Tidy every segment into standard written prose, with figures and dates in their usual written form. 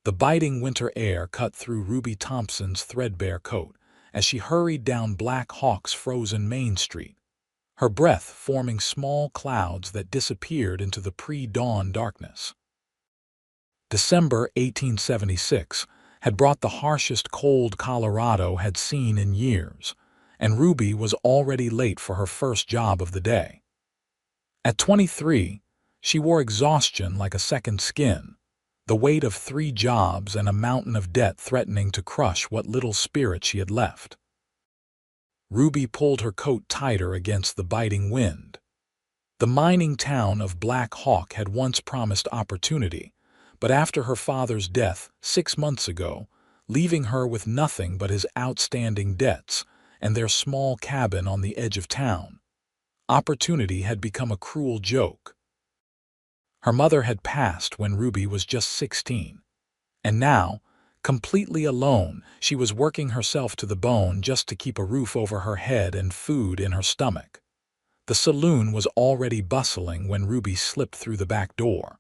The biting winter air cut through Ruby Thompson's threadbare coat as she hurried down Black Hawk's frozen Main Street, her breath forming small clouds that disappeared into the pre-dawn darkness. December 1876 had brought the harshest cold Colorado had seen in years, and Ruby was already late for her first job of the day. At 23, she wore exhaustion like a second skin, the weight of 3 jobs and a mountain of debt threatening to crush what little spirit she had left. Ruby pulled her coat tighter against the biting wind. The mining town of Black Hawk had once promised opportunity, but after her father's death 6 months ago, leaving her with nothing but his outstanding debts and their small cabin on the edge of town, opportunity had become a cruel joke. Her mother had passed when Ruby was just 16, and now, completely alone, she was working herself to the bone just to keep a roof over her head and food in her stomach. The saloon was already bustling when Ruby slipped through the back door.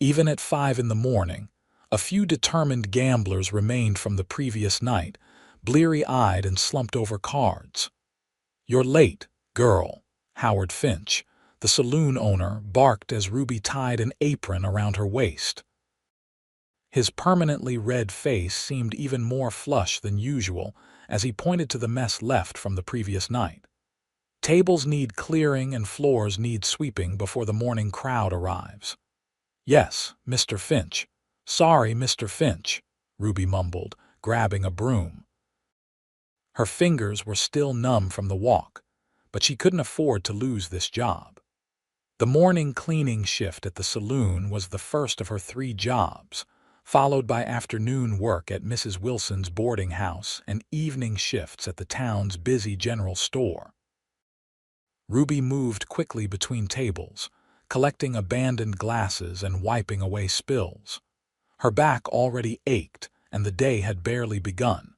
Even at 5 in the morning, a few determined gamblers remained from the previous night, bleary-eyed and slumped over cards. "You're late, girl," Howard Finch, the saloon owner, barked as Ruby tied an apron around her waist. His permanently red face seemed even more flush than usual as he pointed to the mess left from the previous night. "Tables need clearing and floors need sweeping before the morning crowd arrives." "Yes, Mr. Finch. Sorry, Mr. Finch," Ruby mumbled, grabbing a broom. Her fingers were still numb from the walk, but she couldn't afford to lose this job. The morning cleaning shift at the saloon was the first of her 3 jobs, followed by afternoon work at Mrs. Wilson's boarding house and evening shifts at the town's busy general store. Ruby moved quickly between tables, collecting abandoned glasses and wiping away spills. Her back already ached, and the day had barely begun.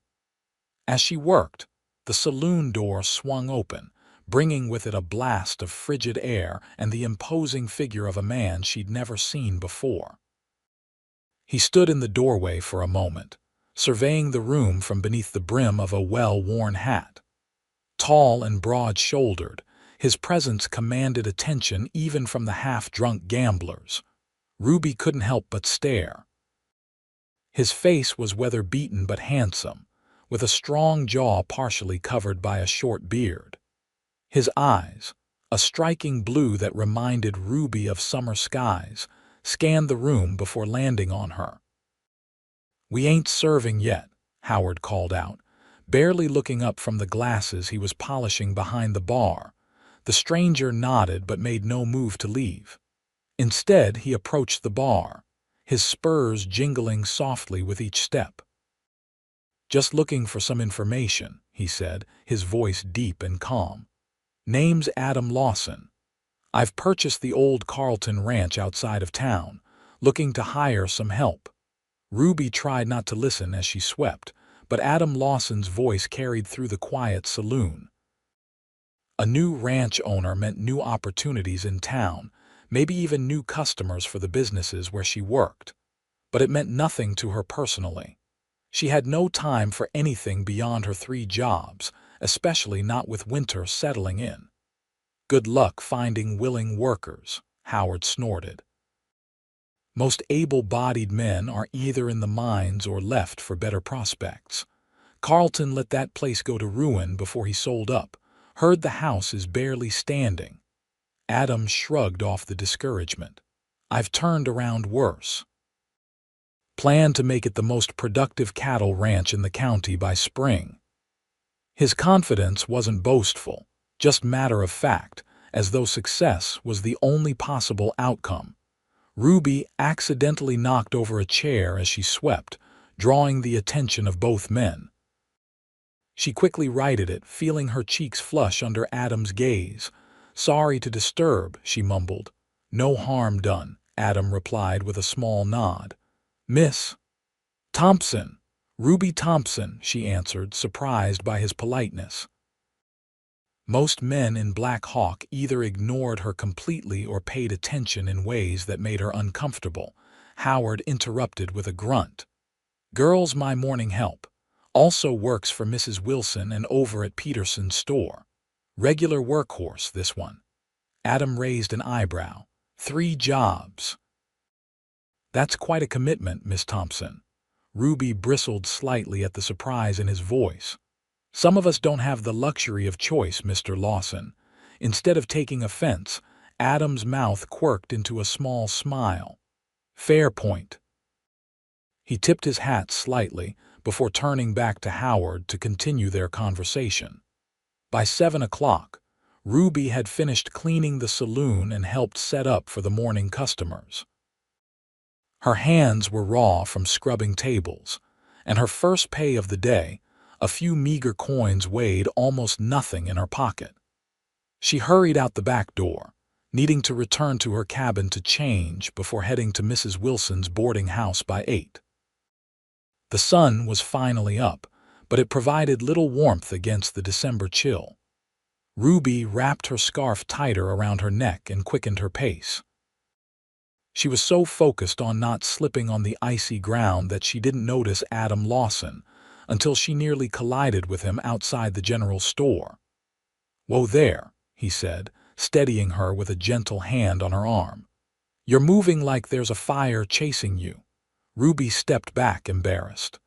As she worked, the saloon door swung open, bringing with it a blast of frigid air and the imposing figure of a man she'd never seen before. He stood in the doorway for a moment, surveying the room from beneath the brim of a well-worn hat. Tall and broad-shouldered, his presence commanded attention even from the half-drunk gamblers. Ruby couldn't help but stare. His face was weather-beaten but handsome, with a strong jaw partially covered by a short beard. His eyes, a striking blue that reminded Ruby of summer skies, scanned the room before landing on her. "We ain't serving yet," Howard called out, barely looking up from the glasses he was polishing behind the bar. The stranger nodded but made no move to leave. Instead, he approached the bar, his spurs jingling softly with each step. "Just looking for some information," he said, his voice deep and calm. "Name's Adam Lawson. I've purchased the old Carlton ranch outside of town, looking to hire some help." Ruby tried not to listen as she swept, but Adam Lawson's voice carried through the quiet saloon. A new ranch owner meant new opportunities in town, maybe even new customers for the businesses where she worked. But it meant nothing to her personally. She had no time for anything beyond her 3 jobs, especially not with winter settling in. "Good luck finding willing workers," Howard snorted. "Most able-bodied men are either in the mines or left for better prospects. Carlton let that place go to ruin before he sold up. Heard the house is barely standing." Adam shrugged off the discouragement. "I've turned around worse. Plan to make it the most productive cattle ranch in the county by spring." His confidence wasn't boastful, just matter of fact, as though success was the only possible outcome. Ruby accidentally knocked over a chair as she swept, drawing the attention of both men. She quickly righted it, feeling her cheeks flush under Adam's gaze. "Sorry to disturb," she mumbled. "No harm done," Adam replied with a small nod. "Miss Thompson." "Ruby Thompson," she answered, surprised by his politeness. Most men in Black Hawk either ignored her completely or paid attention in ways that made her uncomfortable. Howard interrupted with a grunt. "Girl's my morning help. Also works for Mrs. Wilson and over at Peterson's store. Regular workhorse, this one." Adam raised an eyebrow. "3 jobs." "That's quite a commitment, Miss Thompson." Ruby bristled slightly at the surprise in his voice. "Some of us don't have the luxury of choice, Mr. Lawson." Instead of taking offense, Adam's mouth quirked into a small smile. "Fair point." He tipped his hat slightly before turning back to Howard to continue their conversation. By 7 o'clock, Ruby had finished cleaning the saloon and helped set up for the morning customers. Her hands were raw from scrubbing tables, and her first pay of the day, a few meager coins, weighed almost nothing in her pocket. She hurried out the back door, needing to return to her cabin to change before heading to Mrs. Wilson's boarding house by 8. The sun was finally up, but it provided little warmth against the December chill. Ruby wrapped her scarf tighter around her neck and quickened her pace. She was so focused on not slipping on the icy ground that she didn't notice Adam Lawson until she nearly collided with him outside the general store. "Whoa there," he said, steadying her with a gentle hand on her arm. "You're moving like there's a fire chasing you." Ruby stepped back, embarrassed.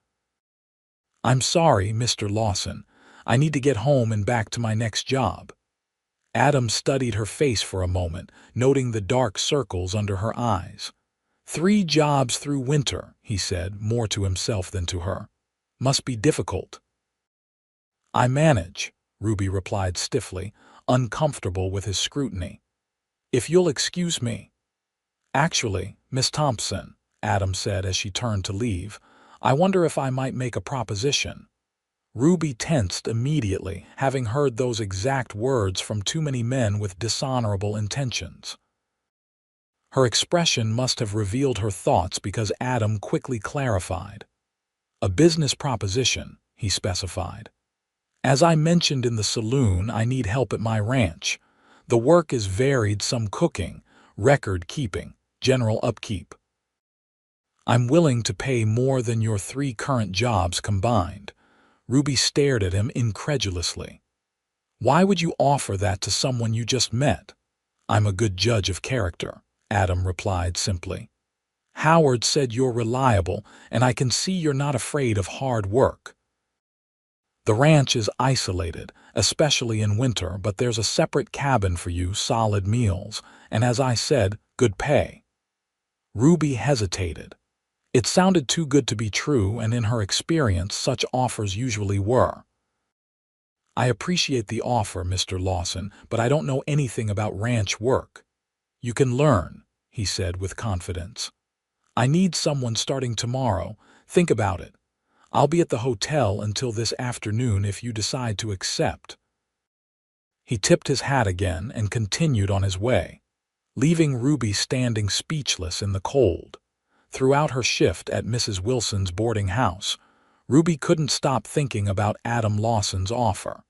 "I'm sorry, Mr. Lawson. I need to get home and back to my next job." Adam studied her face for a moment, noting the dark circles under her eyes. "3 jobs through winter," he said, more to himself than to her. "Must be difficult." "I manage," Ruby replied stiffly, uncomfortable with his scrutiny. "If you'll excuse me." "Actually, Miss Thompson," Adam said as she turned to leave, "I wonder if I might make a proposition." Ruby tensed immediately, having heard those exact words from too many men with dishonorable intentions. Her expression must have revealed her thoughts because Adam quickly clarified. "A business proposition," he specified. "As I mentioned in the saloon, I need help at my ranch. The work is varied, some cooking, record keeping, general upkeep. I'm willing to pay more than your 3 current jobs combined." Ruby stared at him incredulously. "Why would you offer that to someone you just met?" "I'm a good judge of character," Adam replied simply. "Howard said you're reliable, and I can see you're not afraid of hard work. The ranch is isolated, especially in winter, but there's a separate cabin for you, solid meals, and as I said, good pay." Ruby hesitated. It sounded too good to be true, and in her experience, such offers usually were. "I appreciate the offer, Mr. Lawson, but I don't know anything about ranch work." "You can learn," he said with confidence. "I need someone starting tomorrow. Think about it. I'll be at the hotel until this afternoon if you decide to accept." He tipped his hat again and continued on his way, leaving Ruby standing speechless in the cold. Throughout her shift at Mrs. Wilson's boarding house, Ruby couldn't stop thinking about Adam Lawson's offer.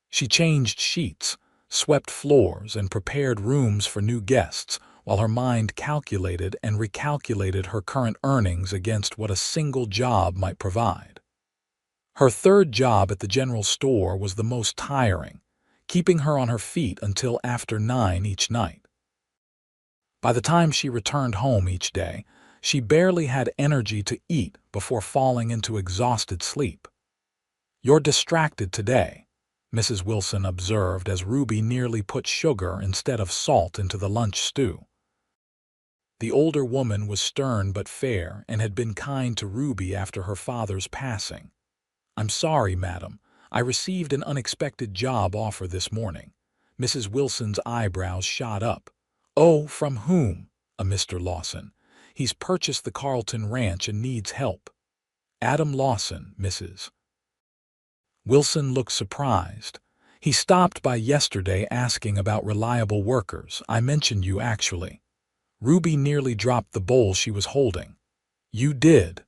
She changed sheets, swept floors, and prepared rooms for new guests, while her mind calculated and recalculated her current earnings against what a single job might provide. Her 3rd job at the general store was the most tiring, keeping her on her feet until after 9 each night. By the time she returned home each day, she barely had energy to eat before falling into exhausted sleep. "You're distracted today," Mrs. Wilson observed as Ruby nearly put sugar instead of salt into the lunch stew. The older woman was stern but fair and had been kind to Ruby after her father's passing. "I'm sorry, madam. I received an unexpected job offer this morning." Mrs. Wilson's eyebrows shot up. "Oh, from whom?" "A Mr. Lawson. He's purchased the Carlton Ranch and needs help." "Adam Lawson, Mrs." Wilson looked surprised. "He stopped by yesterday asking about reliable workers. I mentioned you, actually." Ruby nearly dropped the bowl she was holding. "You did?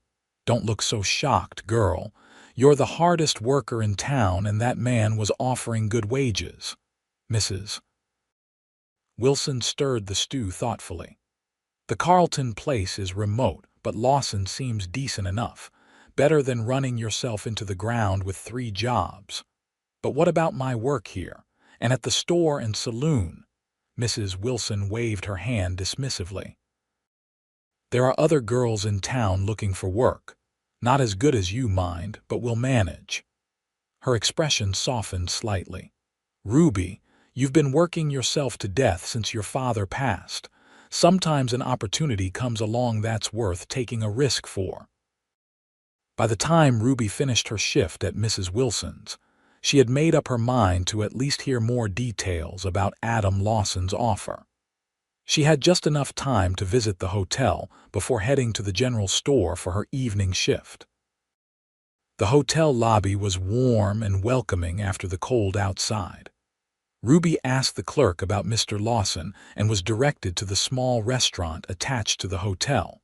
Don't look so shocked, girl. You're the hardest worker in town, and that man was offering good wages." Mrs. Wilson stirred the stew thoughtfully. "The The Carlton place is remote, but Lawson seems decent enough. Better than running yourself into the ground with 3 jobs. But what about my work here? And at the store and saloon? Mrs. Wilson waved her hand dismissively. There are other girls in town looking for work. Not as good as you, mind, but we'll manage. Her expression softened slightly. Ruby, you've been working yourself to death since your father passed. Sometimes an opportunity comes along that's worth taking a risk for. By the time Ruby finished her shift at Mrs. Wilson's, she had made up her mind to at least hear more details about Adam Lawson's offer. She had just enough time to visit the hotel before heading to the general store for her evening shift. The hotel lobby was warm and welcoming after the cold outside. Ruby asked the clerk about Mr. Lawson and was directed to the small restaurant attached to the hotel.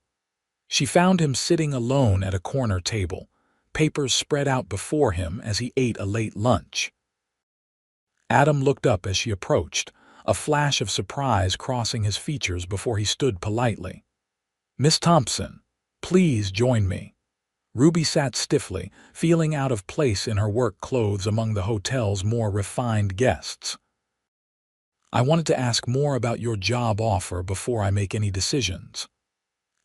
She found him sitting alone at a corner table, papers spread out before him as he ate a late lunch. Adam looked up as she approached, a flash of surprise crossing his features before he stood politely. "Miss Thompson, please join me." Ruby sat stiffly, feeling out of place in her work clothes among the hotel's more refined guests. "I wanted to ask more about your job offer before I make any decisions."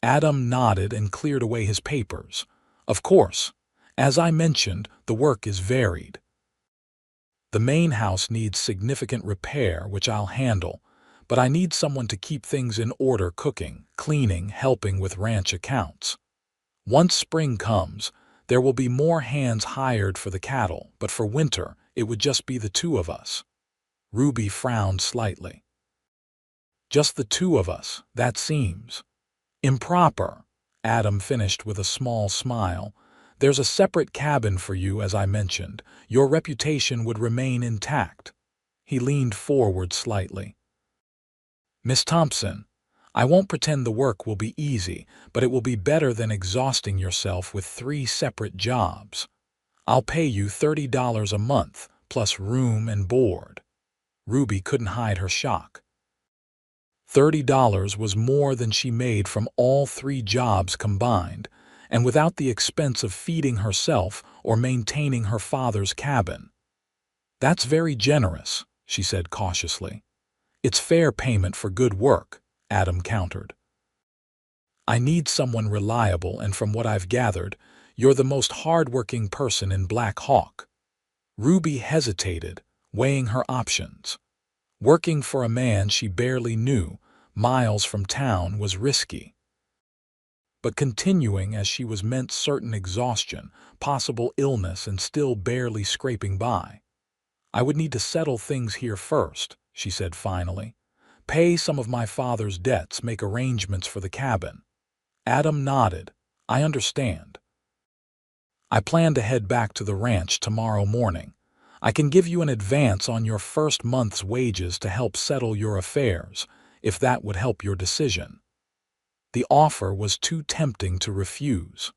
Adam nodded and cleared away his papers. "Of course. As I mentioned, the work is varied. The main house needs significant repair, which I'll handle, but I need someone to keep things in order, cooking, cleaning, helping with ranch accounts. Once spring comes, there will be more hands hired for the cattle, but for winter, it would just be the 2 of us." Ruby frowned slightly. "Just the 2 of us, that seems improper," Adam finished with a small smile. "There's a separate cabin for you, as I mentioned. Your reputation would remain intact." He leaned forward slightly. "Miss Thompson, I won't pretend the work will be easy, but it will be better than exhausting yourself with 3 separate jobs. I'll pay you $30 a month, plus room and board." Ruby couldn't hide her shock. $30 was more than she made from all 3 jobs combined, and without the expense of feeding herself or maintaining her father's cabin. "That's very generous," she said cautiously. "It's fair payment for good work," Adam countered. "I need someone reliable, and from what I've gathered, you're the most hard-working person in Black Hawk." Ruby hesitated, weighing her options. Working for a man she barely knew, miles from town, was risky. But continuing as she was meant certain exhaustion, possible illness, and still barely scraping by. "I would need to settle things here first," she said finally. "Pay some of my father's debts, make arrangements for the cabin." Adam nodded. "I understand. I plan to head back to the ranch tomorrow morning. I can give you an advance on your first month's wages to help settle your affairs, if that would help your decision." The offer was too tempting to refuse.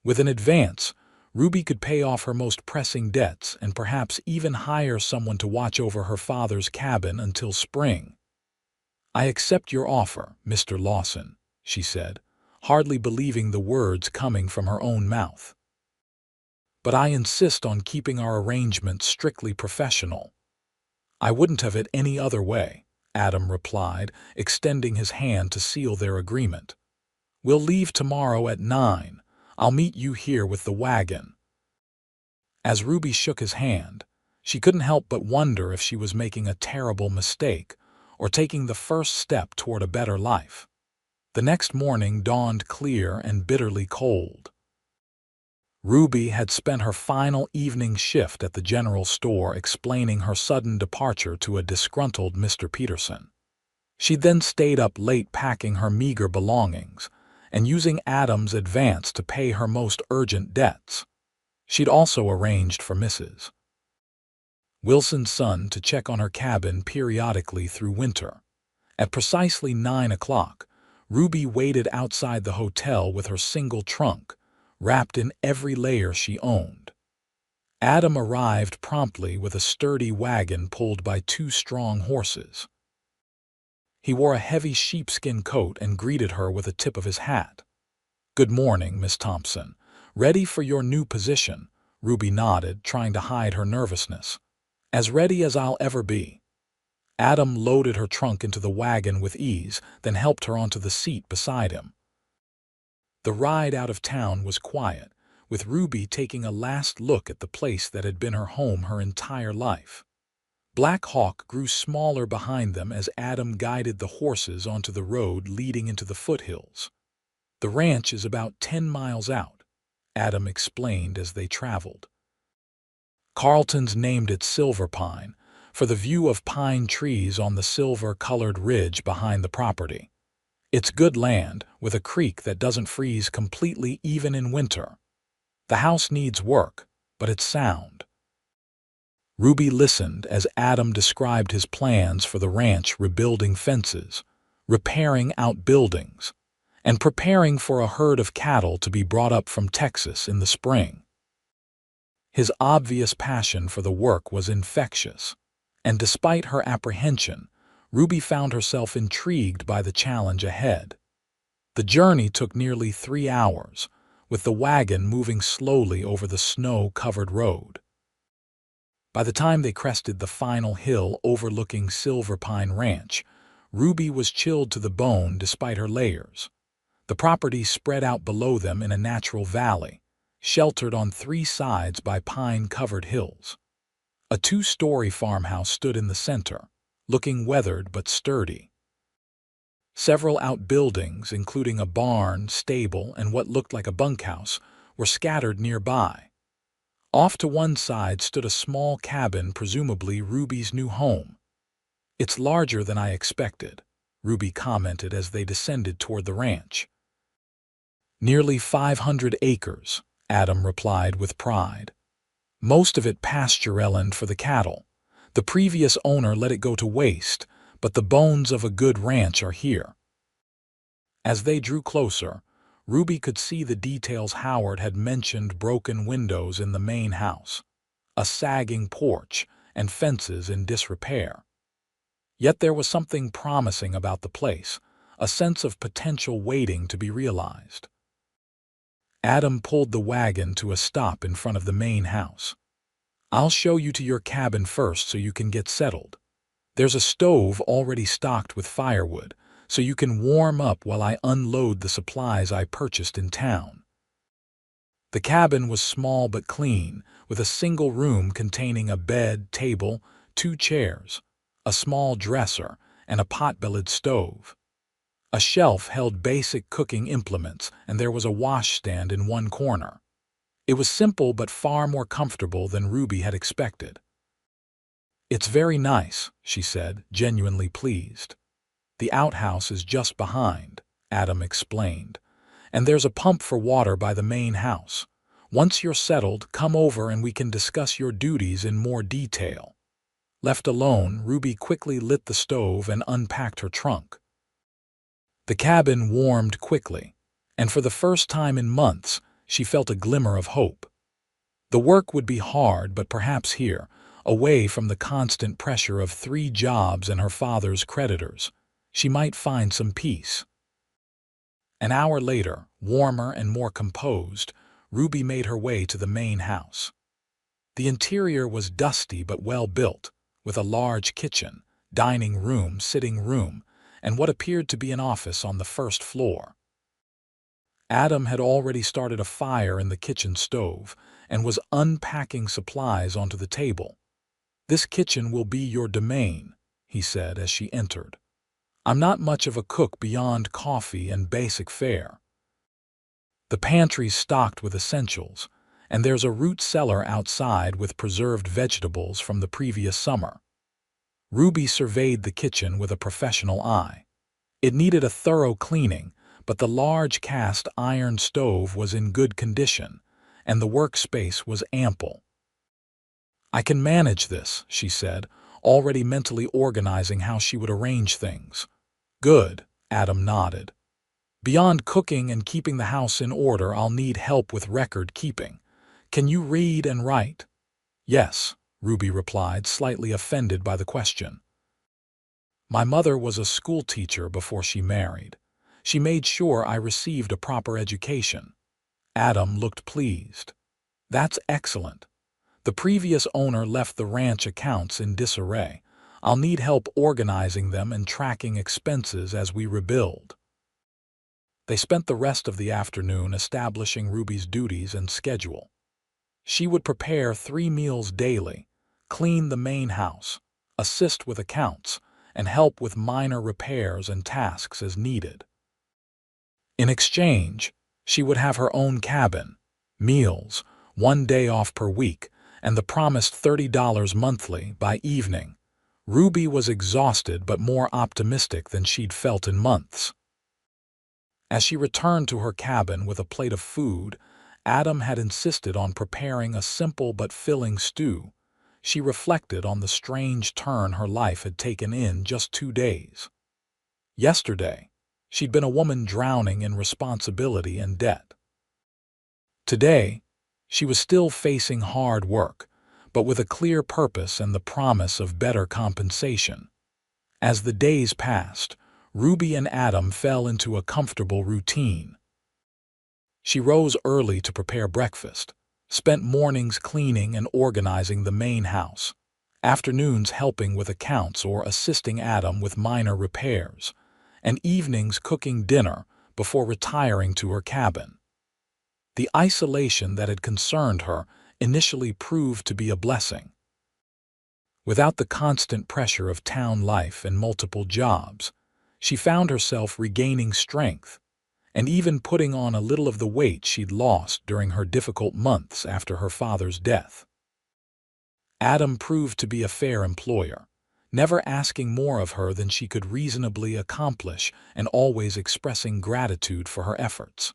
With an advance, Ruby could pay off her most pressing debts and perhaps even hire someone to watch over her father's cabin until spring. "I accept your offer, Mr. Lawson," she said, hardly believing the words coming from her own mouth. "But I insist on keeping our arrangement strictly professional." "I wouldn't have it any other way," Adam replied, extending his hand to seal their agreement. "We'll leave tomorrow at 9. I'll meet you here with the wagon." As Ruby shook his hand, she couldn't help but wonder if she was making a terrible mistake or taking the first step toward a better life. The next morning dawned clear and bitterly cold. Ruby had spent her final evening shift at the general store explaining her sudden departure to a disgruntled Mr. Peterson. She'd then stayed up late packing her meager belongings and using Adam's advance to pay her most urgent debts. She'd also arranged for Mrs. Wilson's son to check on her cabin periodically through winter. At precisely 9 o'clock, Ruby waited outside the hotel with her single trunk, wrapped in every layer she owned. Adam arrived promptly with a sturdy wagon pulled by 2 strong horses. He wore a heavy sheepskin coat and greeted her with a tip of his hat. "Good morning, Miss Thompson. Ready for your new position?" Ruby nodded, trying to hide her nervousness. "As ready as I'll ever be." Adam loaded her trunk into the wagon with ease, then helped her onto the seat beside him. The ride out of town was quiet, with Ruby taking a last look at the place that had been her home her entire life. Black Hawk grew smaller behind them as Adam guided the horses onto the road leading into the foothills. "The ranch is about 10 miles out," Adam explained as they traveled. Carlton's named it Silver Pine, for the view of pine trees on the silver-colored ridge behind the property. It's good land, with a creek that doesn't freeze completely even in winter. The house needs work, but it's sound. Ruby listened as Adam described his plans for the ranch, rebuilding fences, repairing outbuildings, and preparing for a herd of cattle to be brought up from Texas in the spring. His obvious passion for the work was infectious, and despite her apprehension, Ruby found herself intrigued by the challenge ahead. The journey took nearly 3 hours, with the wagon moving slowly over the snow-covered road. By the time they crested the final hill overlooking Silver Pine Ranch, Ruby was chilled to the bone despite her layers. The property spread out below them in a natural valley, sheltered on 3 sides by pine-covered hills. A 2-story farmhouse stood in the center, looking weathered but sturdy. Several outbuildings, including a barn, stable, and what looked like a bunkhouse, were scattered nearby. Off to one side stood a small cabin, presumably Ruby's new home. "It's larger than I expected," Ruby commented as they descended toward the ranch. "Nearly 500 acres," Adam replied with pride. "Most of it pasture-land for the cattle. The previous owner let it go to waste, but the bones of a good ranch are here." As they drew closer, Ruby could see the details Howard had mentioned: broken windows in the main house, a sagging porch, and fences in disrepair. Yet there was something promising about the place, a sense of potential waiting to be realized. Adam pulled the wagon to a stop in front of the main house. "I'll show you to your cabin first so you can get settled. There's a stove already stocked with firewood, so you can warm up while I unload the supplies I purchased in town." The cabin was small but clean, with a single room containing a bed, table, 2 chairs, a small dresser, and a pot-bellied stove. A shelf held basic cooking implements, and there was a washstand in one corner. It was simple but far more comfortable than Ruby had expected. "It's very nice," she said, genuinely pleased. "The outhouse is just behind," Adam explained, "and there's a pump for water by the main house. Once you're settled, come over and we can discuss your duties in more detail." Left alone, Ruby quickly lit the stove and unpacked her trunk. The cabin warmed quickly, and for the first time in months, she felt a glimmer of hope. The work would be hard, but perhaps here, away from the constant pressure of 3 jobs and her father's creditors, she might find some peace. An hour later, warmer and more composed, Ruby made her way to the main house. The interior was dusty but well built, with a large kitchen, dining room, sitting room, and what appeared to be an office on the first floor. Adam had already started a fire in the kitchen stove and was unpacking supplies onto the table. "This kitchen will be your domain," he said as she entered. "I'm not much of a cook beyond coffee and basic fare. The pantry's stocked with essentials, and there's a root cellar outside with preserved vegetables from the previous summer." Ruby surveyed the kitchen with a professional eye. It needed a thorough cleaning, but the large cast iron stove was in good condition, and the workspace was ample. "I can manage this," she said, already mentally organizing how she would arrange things. "Good," Adam nodded. "Beyond cooking and keeping the house in order, I'll need help with record keeping. Can you read and write?" "Yes," Ruby replied, slightly offended by the question. My mother was a school teacher before she married. She made sure I received a proper education. Adam looked pleased. That's excellent. The previous owner left the ranch accounts in disarray. I'll need help organizing them and tracking expenses as we rebuild. They spent the rest of the afternoon establishing Ruby's duties and schedule. She would prepare 3 meals daily, clean the main house, assist with accounts, and help with minor repairs and tasks as needed. In exchange, she would have her own cabin, meals, 1 day off per week, and the promised $30 monthly by evening. Ruby was exhausted but more optimistic than she'd felt in months. As she returned to her cabin with a plate of food, Adam had insisted on preparing a simple but filling stew. She reflected on the strange turn her life had taken in just 2 days. Yesterday, she'd been a woman drowning in responsibility and debt. Today, she was still facing hard work, but with a clear purpose and the promise of better compensation. As the days passed, Ruby and Adam fell into a comfortable routine. She rose early to prepare breakfast, spent mornings cleaning and organizing the main house, afternoons helping with accounts or assisting Adam with minor repairs, and evenings cooking dinner before retiring to her cabin. The isolation that had concerned her initially proved to be a blessing. Without the constant pressure of town life and multiple jobs, she found herself regaining strength and even putting on a little of the weight she'd lost during her difficult months after her father's death. Adam proved to be a fair employer, never asking more of her than she could reasonably accomplish and always expressing gratitude for her efforts.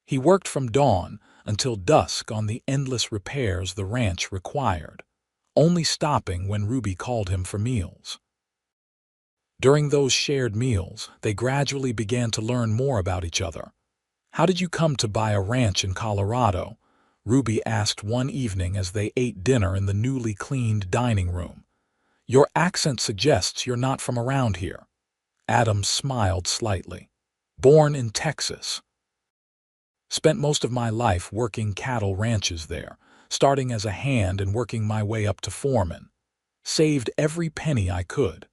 He worked from dawn until dusk on the endless repairs the ranch required, only stopping when Ruby called him for meals. During those shared meals, they gradually began to learn more about each other. "How did you come to buy a ranch in Colorado?" Ruby asked one evening as they ate dinner in the newly cleaned dining room. "Your accent suggests you're not from around here." Adam smiled slightly. "Born in Texas. Spent most of my life working cattle ranches there, starting as a hand and working my way up to foreman. Saved every penny I could.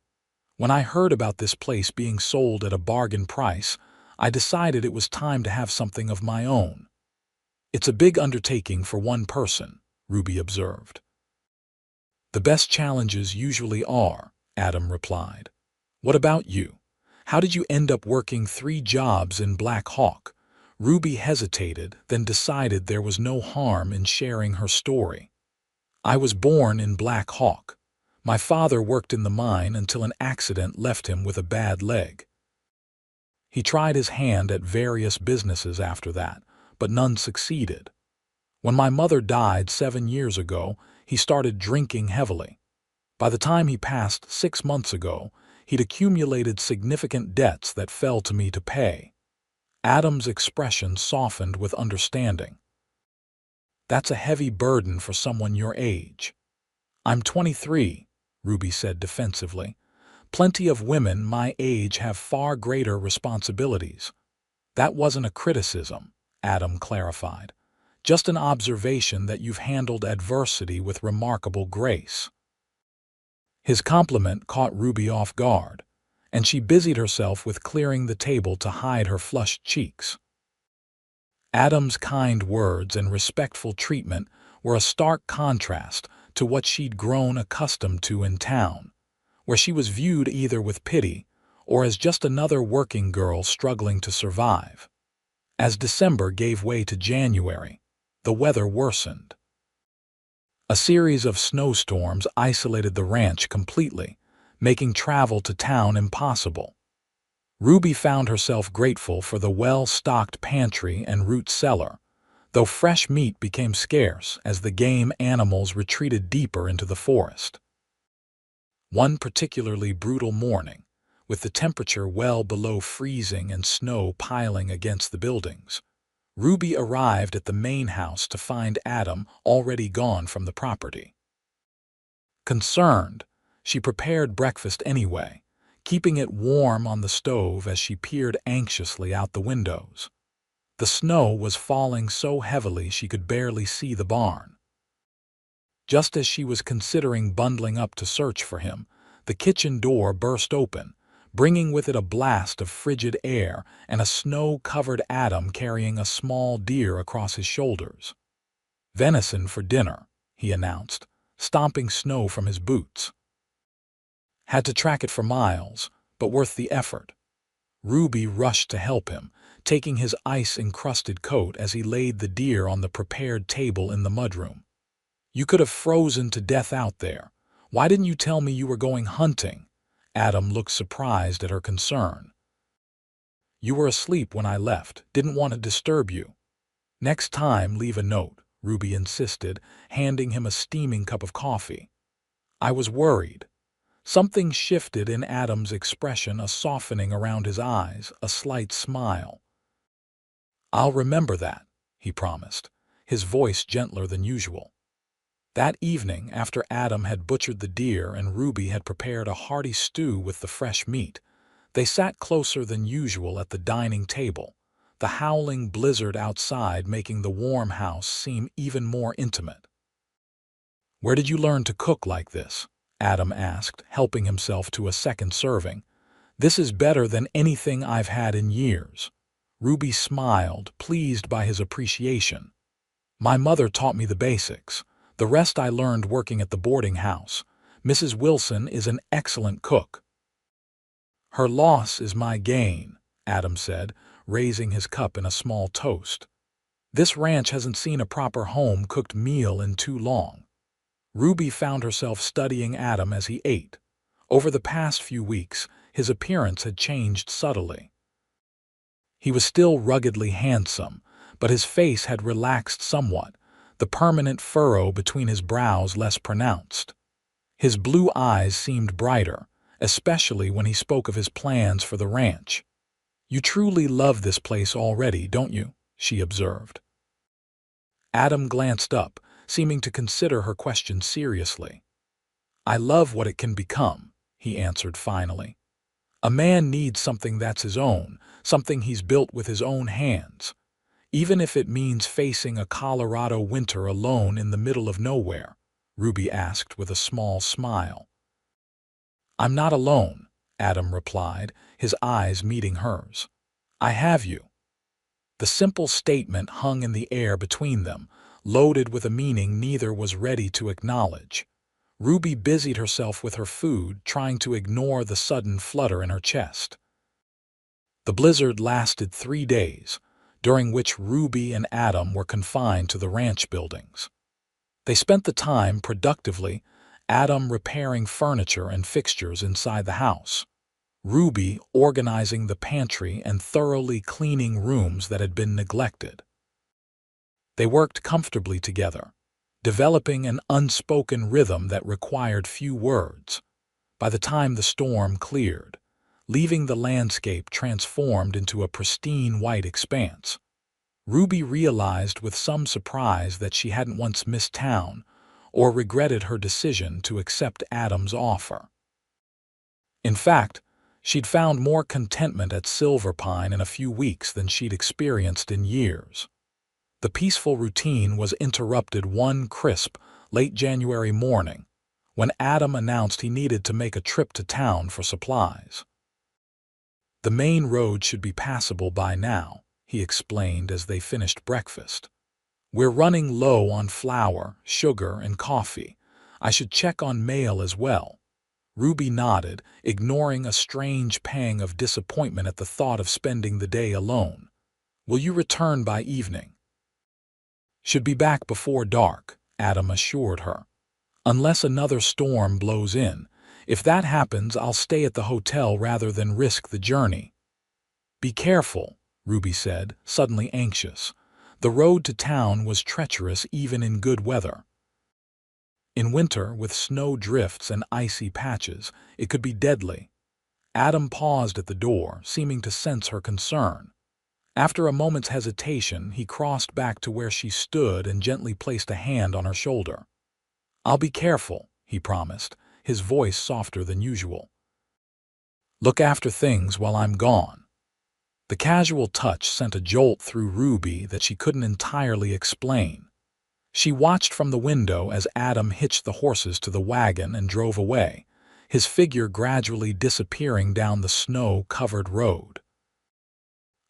When I heard about this place being sold at a bargain price, I decided it was time to have something of my own." "It's a big undertaking for one person," Ruby observed. "The best challenges usually are," Adam replied. "What about you? How did you end up working 3 jobs in Black Hawk?" Ruby hesitated, then decided there was no harm in sharing her story. "I was born in Black Hawk. My father worked in the mine until an accident left him with a bad leg. He tried his hand at various businesses after that, but none succeeded. When my mother died 7 years ago, he started drinking heavily. By the time he passed 6 months ago, he'd accumulated significant debts that fell to me to pay." Adam's expression softened with understanding. "That's a heavy burden for someone your age." "I'm 23, Ruby said defensively. "Plenty of women my age have far greater responsibilities." "That wasn't a criticism," Adam clarified. "Just an observation that you've handled adversity with remarkable grace." His compliment caught Ruby off guard, and she busied herself with clearing the table to hide her flushed cheeks. Adam's kind words and respectful treatment were a stark contrast to what she'd grown accustomed to in town, where she was viewed either with pity or as just another working girl struggling to survive. As December gave way to January, the weather worsened. A series of snowstorms isolated the ranch completely, making travel to town impossible. Ruby found herself grateful for the well-stocked pantry and root cellar, though fresh meat became scarce as the game animals retreated deeper into the forest. One particularly brutal morning, with the temperature well below freezing and snow piling against the buildings, Ruby arrived at the main house to find Adam already gone from the property. Concerned, she prepared breakfast anyway, keeping it warm on the stove as she peered anxiously out the windows. The snow was falling so heavily she could barely see the barn. Just as she was considering bundling up to search for him, the kitchen door burst open, bringing with it a blast of frigid air and a snow-covered Adam carrying a small deer across his shoulders. "Venison for dinner," he announced, stomping snow from his boots. Had to track it for miles, but worth the effort. Ruby rushed to help him, taking his ice-encrusted coat as he laid the deer on the prepared table in the mudroom. "You could have frozen to death out there. Why didn't you tell me you were going hunting?" Adam looked surprised at her concern. "You were asleep when I left, didn't want to disturb you." "Next time, leave a note," Ruby insisted, handing him a steaming cup of coffee. "I was worried." Something shifted in Adam's expression, a softening around his eyes, a slight smile. "I'll remember that," he promised, his voice gentler than usual. That evening, after Adam had butchered the deer and Ruby had prepared a hearty stew with the fresh meat, they sat closer than usual at the dining table, the howling blizzard outside making the warm house seem even more intimate. "Where did you learn to cook like this?" Adam asked, helping himself to a second serving. "This is better than anything I've had in years." Ruby smiled, pleased by his appreciation. "My mother taught me the basics. The rest I learned working at the boarding house. Mrs. Wilson is an excellent cook." "Her loss is my gain," Adam said, raising his cup in a small toast. "This ranch hasn't seen a proper home-cooked meal in too long." Ruby found herself studying Adam as he ate. Over the past few weeks, his appearance had changed subtly. He was still ruggedly handsome, but his face had relaxed somewhat, the permanent furrow between his brows less pronounced. His blue eyes seemed brighter, especially when he spoke of his plans for the ranch. "You truly love this place already, don't you?" she observed. Adam glanced up, seeming to consider her question seriously. "I love what it can become," he answered finally. "A man needs something that's his own, something he's built with his own hands. Even if it means facing a Colorado winter alone in the middle of nowhere," Ruby asked with a small smile. "I'm not alone," Adam replied, his eyes meeting hers. "I have you." The simple statement hung in the air between them, loaded with a meaning neither was ready to acknowledge. Ruby busied herself with her food, trying to ignore the sudden flutter in her chest. The blizzard lasted 3 days, during which Ruby and Adam were confined to the ranch buildings. They spent the time productively, Adam repairing furniture and fixtures inside the house, Ruby organizing the pantry and thoroughly cleaning rooms that had been neglected. They worked comfortably together, developing an unspoken rhythm that required few words. By the time the storm cleared, leaving the landscape transformed into a pristine white expanse, Ruby realized with some surprise that she hadn't once missed town or regretted her decision to accept Adam's offer. In fact, she'd found more contentment at Silver Pine in a few weeks than she'd experienced in years. The peaceful routine was interrupted one crisp, late January morning, when Adam announced he needed to make a trip to town for supplies. "The main road should be passable by now," he explained as they finished breakfast. "We're running low on flour, sugar, and coffee. I should check on mail as well." Ruby nodded, ignoring a strange pang of disappointment at the thought of spending the day alone. "Will you return by evening?" "Should be back before dark," Adam assured her. "Unless another storm blows in. If that happens, I'll stay at the hotel rather than risk the journey." "Be careful," Ruby said, suddenly anxious. The road to town was treacherous even in good weather. In winter, with snow drifts and icy patches, it could be deadly. Adam paused at the door, seeming to sense her concern. After a moment's hesitation, he crossed back to where she stood and gently placed a hand on her shoulder. "I'll be careful," he promised, his voice softer than usual. Look after things while I'm gone." The casual touch sent a jolt through Ruby that she couldn't entirely explain. She watched from the window as Adam hitched the horses to the wagon and drove away, his figure gradually disappearing down the snow-covered road.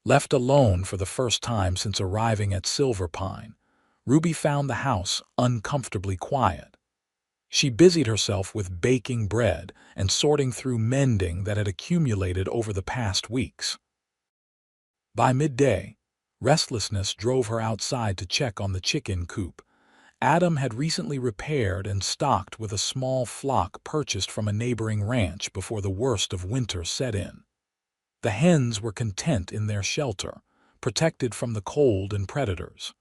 Left alone for the first time since arriving at Silver Pine, Ruby found the house uncomfortably quiet. She busied herself with baking bread and sorting through mending that had accumulated over the past weeks. By midday, restlessness drove her outside to check on the chicken coop. Adam had recently repaired and stocked with a small flock purchased from a neighboring ranch before the worst of winter set in. The hens were content in their shelter, protected from the cold and predators.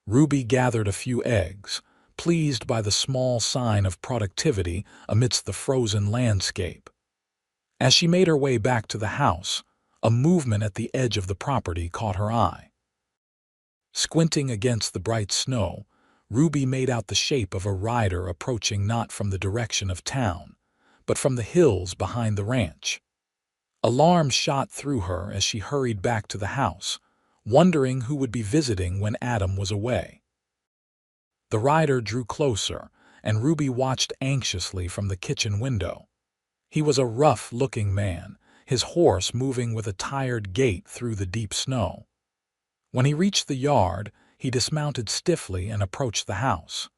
Ruby gathered a few eggs, pleased by the small sign of productivity amidst the frozen landscape. As she made her way back to the house, a movement at the edge of the property caught her eye. Squinting against the bright snow, Ruby made out the shape of a rider approaching not from the direction of town, but from the hills behind the ranch. Alarm shot through her as she hurried back to the house, wondering who would be visiting when Adam was away. The rider drew closer, and Ruby watched anxiously from the kitchen window. He was a rough-looking man, his horse moving with a tired gait through the deep snow. When he reached the yard, he dismounted stiffly and approached the house.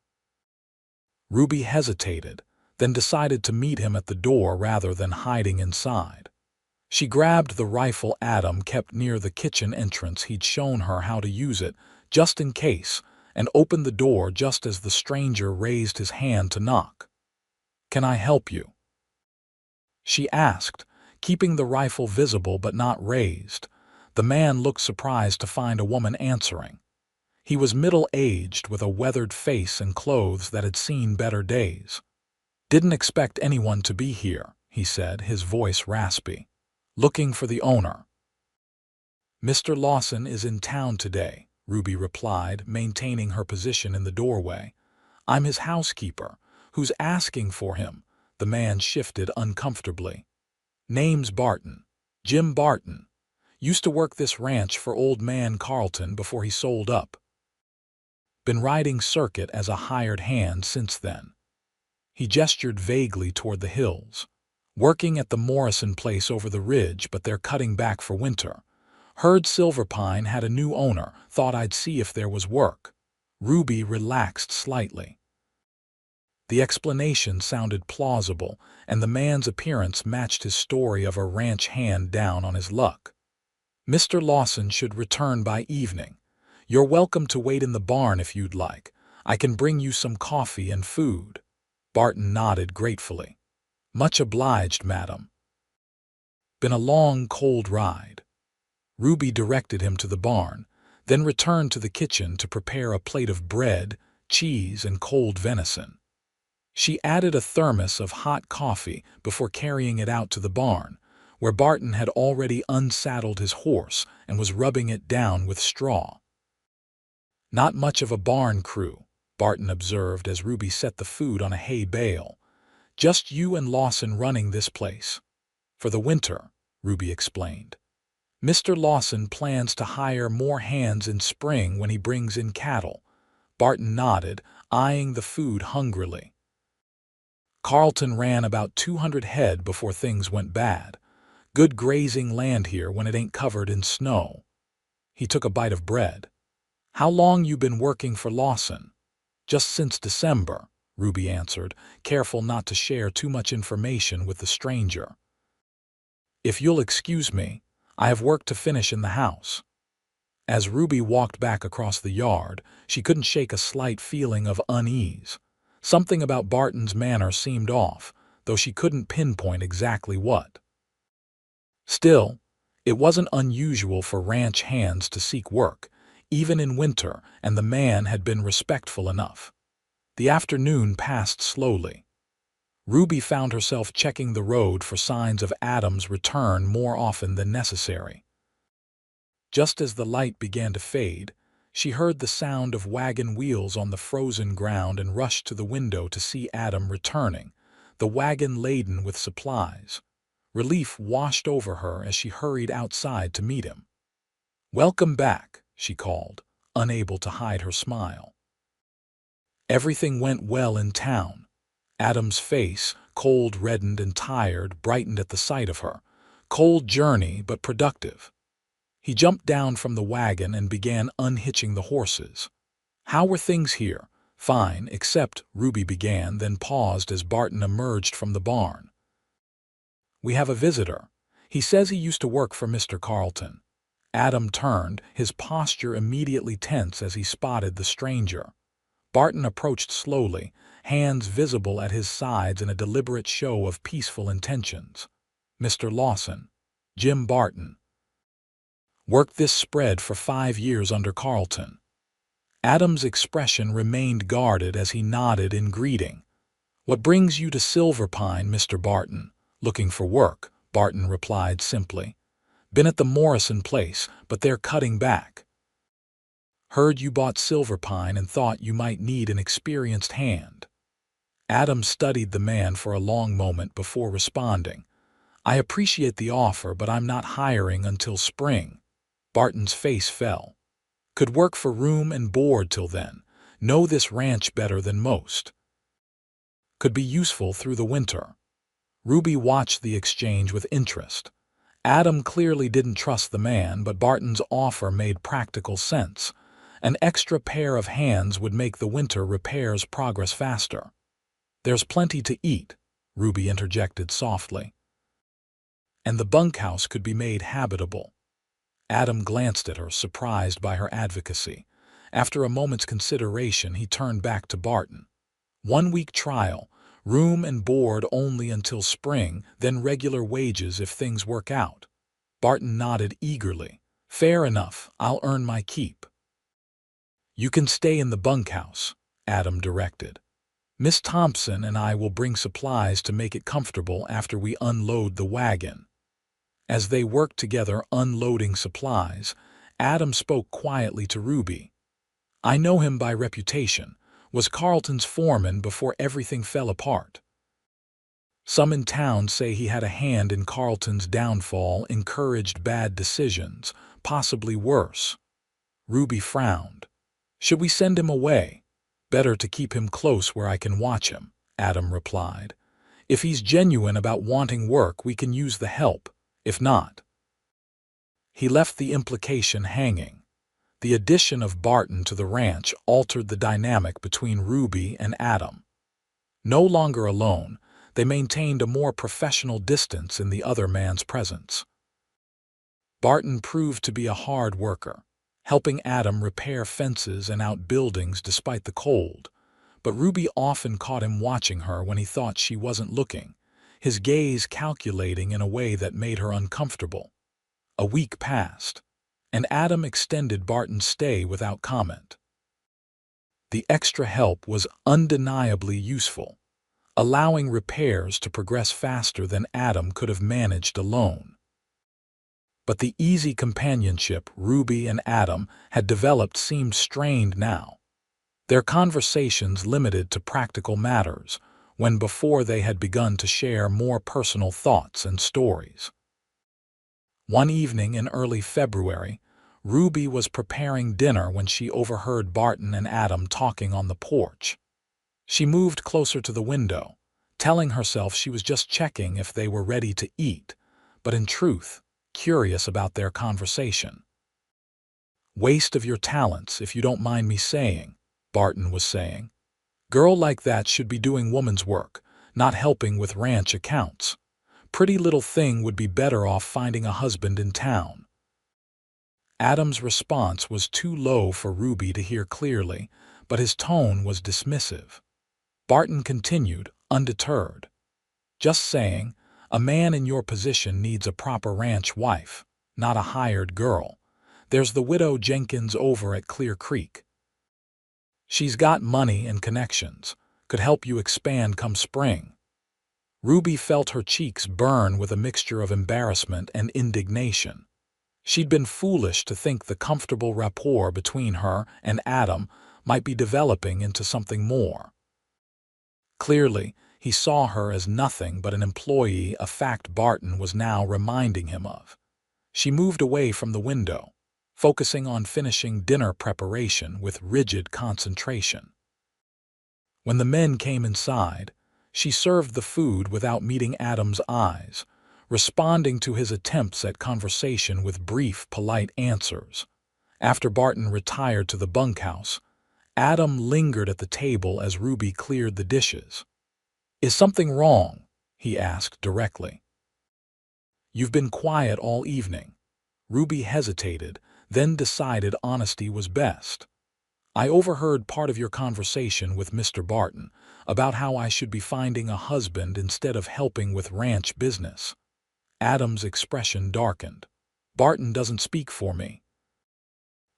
Ruby hesitated, then decided to meet him at the door rather than hiding inside. She grabbed the rifle Adam kept near the kitchen entrance. He'd shown her how to use it, just in case, and opened the door just as the stranger raised his hand to knock. "Can I help you?" she asked, keeping the rifle visible but not raised. The man looked surprised to find a woman answering. He was middle-aged with a weathered face and clothes that had seen better days. "Didn't expect anyone to be here," he said, his voice raspy. "Looking for the owner." "Mr. Lawson is in town today," Ruby replied, maintaining her position in the doorway. "I'm his housekeeper. Who's asking for him?" The man shifted uncomfortably. "Name's Barton. Jim Barton. Used to work this ranch for old man Carlton before he sold up. Been riding circuit as a hired hand since then." He gestured vaguely toward the hills. "Working at the Morrison place over the ridge, but they're cutting back for winter. Heard Silver Pine had a new owner, thought I'd see if there was work." Ruby relaxed slightly. The explanation sounded plausible, and the man's appearance matched his story of a ranch hand down on his luck. "Mr. Lawson should return by evening. You're welcome to wait in the barn if you'd like. I can bring you some coffee and food." Barton nodded gratefully. "Much obliged, madam." "Been a long, cold ride." Ruby directed him to the barn, then returned to the kitchen to prepare a plate of bread, cheese, and cold venison. She added a thermos of hot coffee before carrying it out to the barn, where Barton had already unsaddled his horse and was rubbing it down with straw. "Not much of a barn crew," Barton observed as Ruby set the food on a hay bale. "Just you and Lawson running this place." "For the winter," Ruby explained. "Mr. Lawson plans to hire more hands in spring when he brings in cattle." Barton nodded, eyeing the food hungrily. "Carlton ran about 200 head before things went bad. Good grazing land here when it ain't covered in snow." He took a bite of bread. "How long you been working for Lawson?" "Just since December," Ruby answered, careful not to share too much information with the stranger. "If you'll excuse me, I have work to finish in the house." As Ruby walked back across the yard, she couldn't shake a slight feeling of unease. Something about Barton's manner seemed off, though she couldn't pinpoint exactly what. Still, it wasn't unusual for ranch hands to seek work, even in winter, and the man had been respectful enough. The afternoon passed slowly. Ruby found herself checking the road for signs of Adam's return more often than necessary. Just as the light began to fade, she heard the sound of wagon wheels on the frozen ground and rushed to the window to see Adam returning, the wagon laden with supplies. Relief washed over her as she hurried outside to meet him. "Welcome back," she called, unable to hide her smile. Everything went well in town. Adam's face, cold, reddened, and tired, brightened at the sight of her. Cold journey, but productive. He jumped down from the wagon and began unhitching the horses. "How were things here?" "Fine, except," Ruby began, then paused as Barton emerged from the barn. "We have a visitor. He says he used to work for Mr. Carlton." Adam turned, his posture immediately tense as he spotted the stranger. Barton approached slowly, hands visible at his sides in a deliberate show of peaceful intentions. "Mr. Lawson, Jim Barton. Worked this spread for 5 years under Carlton." Adam's expression remained guarded as he nodded in greeting. "What brings you to Silverpine, Mr. Barton?" "Looking for work," Barton replied simply. "Been at the Morrison place, but they're cutting back. Heard you bought Silverpine and thought you might need an experienced hand." Adam studied the man for a long moment before responding. "I appreciate the offer, but I'm not hiring until spring." Barton's face fell. "Could work for room and board till then. Know this ranch better than most. Could be useful through the winter." Ruby watched the exchange with interest. Adam clearly didn't trust the man, but Barton's offer made practical sense. An extra pair of hands would make the winter repairs progress faster. "There's plenty to eat," Ruby interjected softly. "And the bunkhouse could be made habitable." Adam glanced at her, surprised by her advocacy. After a moment's consideration, he turned back to Barton. "1 week trial, room and board only until spring, then regular wages if things work out." Barton nodded eagerly. "Fair enough, I'll earn my keep." "You can stay in the bunkhouse," Adam directed. "Miss Thompson and I will bring supplies to make it comfortable after we unload the wagon." As they worked together unloading supplies, Adam spoke quietly to Ruby. "I know him by reputation. Was Carlton's foreman before everything fell apart. Some in town say he had a hand in Carlton's downfall, encouraged bad decisions, possibly worse." Ruby frowned. "Should we send him away?" "Better to keep him close where I can watch him," Adam replied. "If he's genuine about wanting work, we can use the help. If not..." He left the implication hanging. The addition of Barton to the ranch altered the dynamic between Ruby and Adam. No longer alone, they maintained a more professional distance in the other man's presence. Barton proved to be a hard worker, helping Adam repair fences and outbuildings despite the cold, but Ruby often caught him watching her when he thought she wasn't looking, his gaze calculating in a way that made her uncomfortable. A week passed, and Adam extended Barton's stay without comment. The extra help was undeniably useful, allowing repairs to progress faster than Adam could have managed alone. But the easy companionship Ruby and Adam had developed seemed strained now. Their conversations limited to practical matters, when before they had begun to share more personal thoughts and stories. One evening in early February, Ruby was preparing dinner when she overheard Barton and Adam talking on the porch. She moved closer to the window, telling herself she was just checking if they were ready to eat, but in truth, curious about their conversation. "Waste of your talents, if you don't mind me saying," Barton was saying. "Girl like that should be doing woman's work, not helping with ranch accounts. Pretty little thing would be better off finding a husband in town." Adam's response was too low for Ruby to hear clearly, but his tone was dismissive. Barton continued, undeterred. "Just saying, a man in your position needs a proper ranch wife, not a hired girl. There's the widow Jenkins over at Clear Creek. She's got money and connections, could help you expand come spring." Ruby felt her cheeks burn with a mixture of embarrassment and indignation. She'd been foolish to think the comfortable rapport between her and Adam might be developing into something more. Clearly, He saw her as nothing but an employee, a fact Barton was now reminding him of. She moved away from the window, focusing on finishing dinner preparation with rigid concentration. When the men came inside, she served the food without meeting Adam's eyes, responding to his attempts at conversation with brief, polite answers. After Barton retired to the bunkhouse, Adam lingered at the table as Ruby cleared the dishes. "Is something wrong?" he asked directly. "You've been quiet all evening." Ruby hesitated, then decided honesty was best. "I overheard part of your conversation with Mr. Barton about how I should be finding a husband instead of helping with ranch business." Adam's expression darkened. "Barton doesn't speak for me."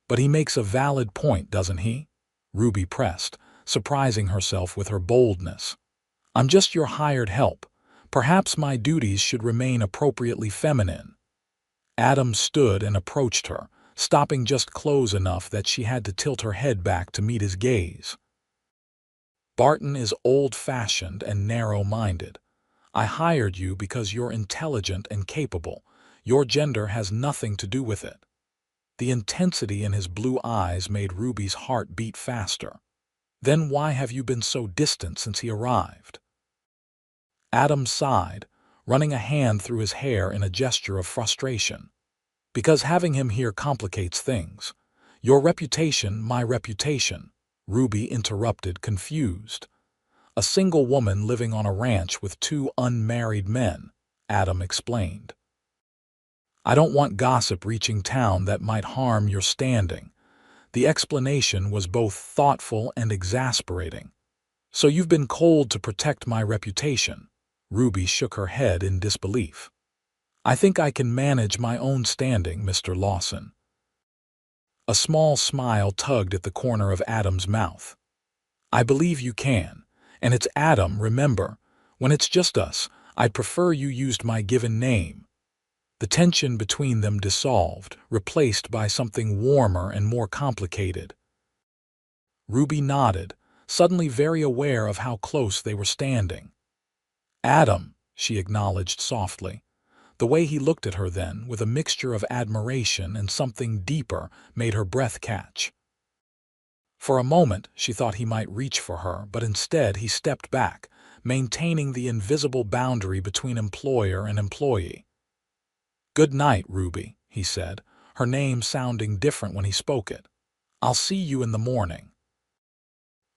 "But he makes a valid point, doesn't he?" Ruby pressed, surprising herself with her boldness. "I'm just your hired help. Perhaps my duties should remain appropriately feminine." Adam stood and approached her, stopping just close enough that she had to tilt her head back to meet his gaze. "Barton is old-fashioned and narrow-minded. I hired you because you're intelligent and capable. Your gender has nothing to do with it." The intensity in his blue eyes made Ruby's heart beat faster. "Then why have you been so distant since he arrived?" Adam sighed, running a hand through his hair in a gesture of frustration. "Because having him here complicates things. Your reputation, my reputation," Ruby interrupted, confused. "A single woman living on a ranch with 2 unmarried men," Adam explained. "I don't want gossip reaching town that might harm your standing." The explanation was both thoughtful and exasperating. "So you've been cold to protect my reputation?" Ruby shook her head in disbelief. "I think I can manage my own standing, Mr. Lawson." A small smile tugged at the corner of Adam's mouth. "I believe you can. And it's Adam, remember. When it's just us, I'd prefer you used my given name." The tension between them dissolved, replaced by something warmer and more complicated. Ruby nodded, suddenly very aware of how close they were standing. "Adam," she acknowledged softly. The way he looked at her then, with a mixture of admiration and something deeper, made her breath catch. For a moment, she thought he might reach for her, but instead he stepped back, maintaining the invisible boundary between employer and employee. "Good night, Ruby," he said, her name sounding different when he spoke it. "I'll see you in the morning."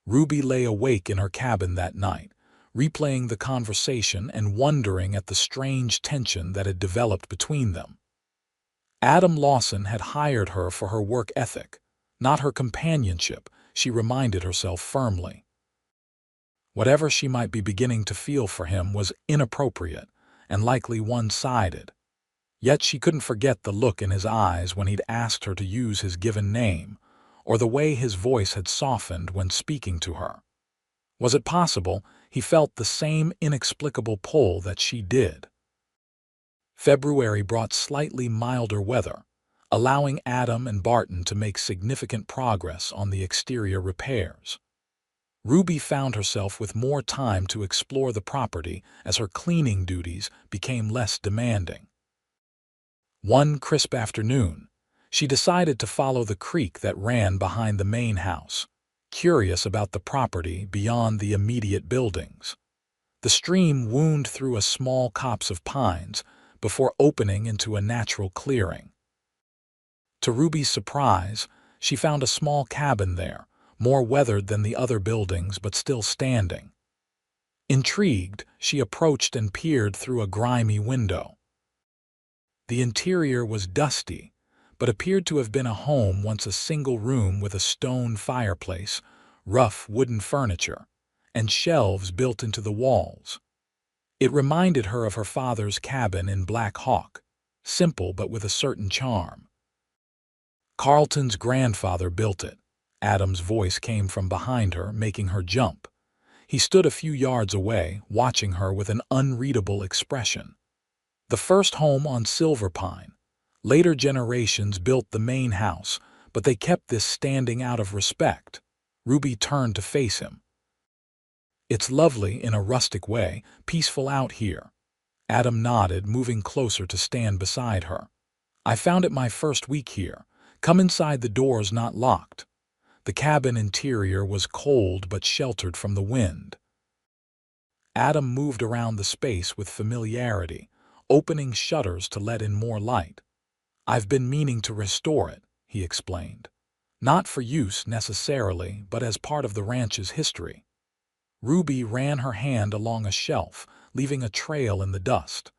Ruby lay awake in her cabin that night, replaying the conversation and wondering at the strange tension that had developed between them. Adam Lawson had hired her for her work ethic, not her companionship, she reminded herself firmly. Whatever she might be beginning to feel for him was inappropriate and likely one-sided. Yet she couldn't forget the look in his eyes when he'd asked her to use his given name, or the way his voice had softened when speaking to her. Was it possible he felt the same inexplicable pull that she did? February brought slightly milder weather, allowing Adam and Barton to make significant progress on the exterior repairs. Ruby found herself with more time to explore the property as her cleaning duties became less demanding. One crisp afternoon, she decided to follow the creek that ran behind the main house, curious about the property beyond the immediate buildings. The stream wound through a small copse of pines before opening into a natural clearing. To Ruby's surprise, she found a small cabin there, more weathered than the other buildings but still standing. Intrigued, she approached and peered through a grimy window. The interior was dusty, but appeared to have been a home once, a single room with a stone fireplace, rough wooden furniture, and shelves built into the walls. It reminded her of her father's cabin in Black Hawk, simple but with a certain charm. "Carlton's grandfather built it." Adam's voice came from behind her, making her jump. He stood a few yards away, watching her with an unreadable expression. "The first home on Silver Pine. Later generations built the main house, but they kept this standing out of respect." Ruby turned to face him. It's lovely in a rustic way, peaceful out here. Adam nodded, moving closer to stand beside her. I found it my first week here. Come inside, the door's not locked. The cabin interior was cold but sheltered from the wind. Adam moved around the space with familiarity, opening shutters to let in more light. I've been meaning to restore it, he explained. Not for use necessarily, but as part of the ranch's history. Ruby ran her hand along a shelf, leaving a trail in the dust.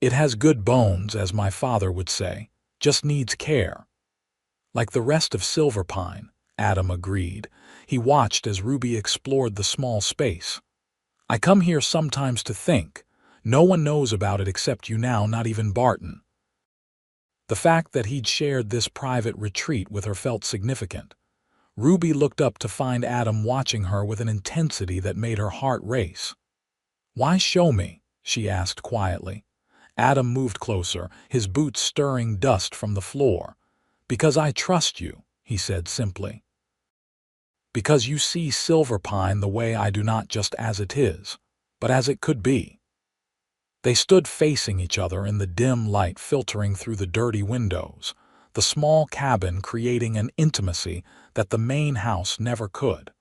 It has good bones, as my father would say, just needs care. Like the rest of Silverpine, Adam agreed. He watched as Ruby explored the small space. I come here sometimes to think. No one knows about it except you now, not even Barton. The fact that he'd shared this private retreat with her felt significant. Ruby looked up to find Adam watching her with an intensity that made her heart race. "Why show me?" she asked quietly. Adam moved closer, his boots stirring dust from the floor. "Because I trust you," he said simply. "Because you see Silverpine the way I do, not just as it is, but as it could be." They stood facing each other in the dim light filtering through the dirty windows, the small cabin creating an intimacy that the main house never could.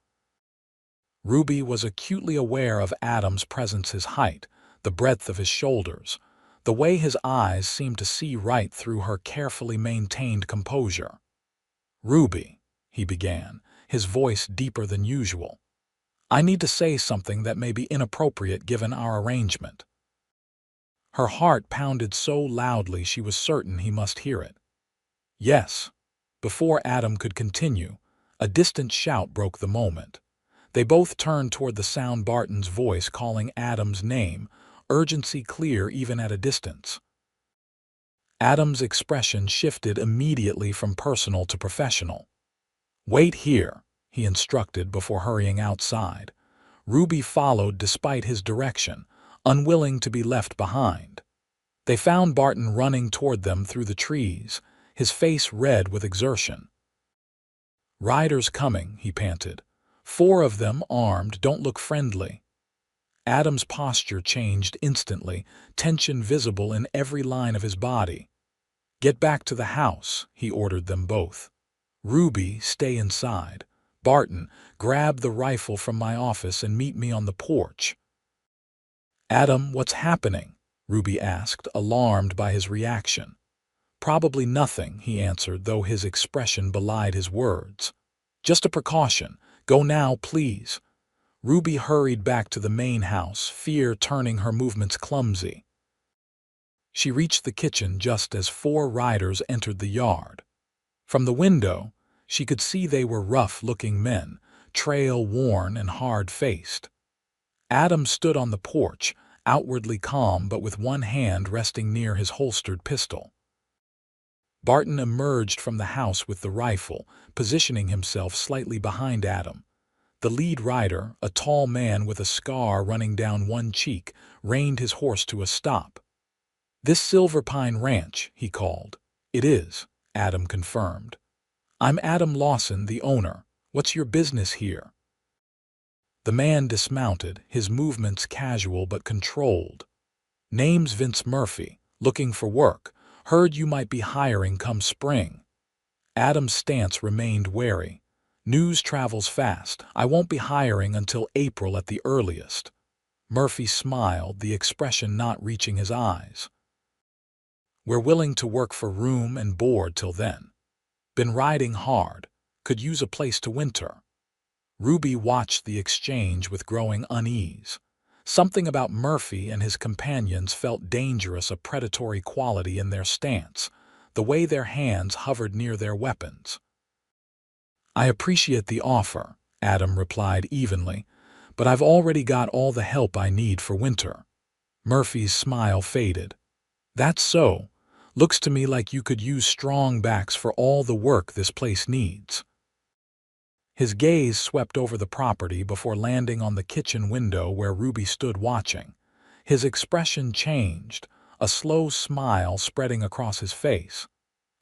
Ruby was acutely aware of Adam's presence, his height, the breadth of his shoulders, the way his eyes seemed to see right through her carefully maintained composure. "Ruby," he began, his voice deeper than usual, "I need to say something that may be inappropriate given our arrangement." Her heart pounded so loudly she was certain he must hear it. "Yes." Before Adam could continue, a distant shout broke the moment. They both turned toward the sound, Barton's voice calling Adam's name, urgency clear even at a distance. Adam's expression shifted immediately from personal to professional. "Wait here," he instructed before hurrying outside. Ruby followed despite his direction, unwilling to be left behind. They found Barton running toward them through the trees, his face red with exertion. "Riders coming," he panted. "4 of them, armed, don't look friendly." Adam's posture changed instantly, tension visible in every line of his body. "Get back to the house," he ordered them both. "Ruby, stay inside. Barton, grab the rifle from my office and meet me on the porch." "Adam, what's happening?" Ruby asked, alarmed by his reaction. "Probably nothing," he answered, though his expression belied his words. "Just a precaution. Go now, please." Ruby hurried back to the main house, fear turning her movements clumsy. She reached the kitchen just as 4 riders entered the yard. From the window, she could see they were rough-looking men, trail-worn and hard-faced. Adam stood on the porch, outwardly calm but with one hand resting near his holstered pistol. Barton emerged from the house with the rifle, positioning himself slightly behind Adam. The lead rider, a tall man with a scar running down one cheek, reined his horse to a stop. "This Silverpine Ranch," he called. "It is," Adam confirmed. "I'm Adam Lawson, the owner. What's your business here?" The man dismounted, his movements casual but controlled. "Name's Vince Murphy. Looking for work. Heard you might be hiring come spring." Adam's stance remained wary. "News travels fast. I won't be hiring until April at the earliest." Murphy smiled, the expression not reaching his eyes. "We're willing to work for room and board till then. Been riding hard. Could use a place to winter." Ruby watched the exchange with growing unease. Something about Murphy and his companions felt dangerous, a predatory quality in their stance, the way their hands hovered near their weapons. "I appreciate the offer," Adam replied evenly, "but I've already got all the help I need for winter." Murphy's smile faded. "That's so. Looks to me like you could use strong backs for all the work this place needs." His gaze swept over the property before landing on the kitchen window where Ruby stood watching. His expression changed, a slow smile spreading across his face.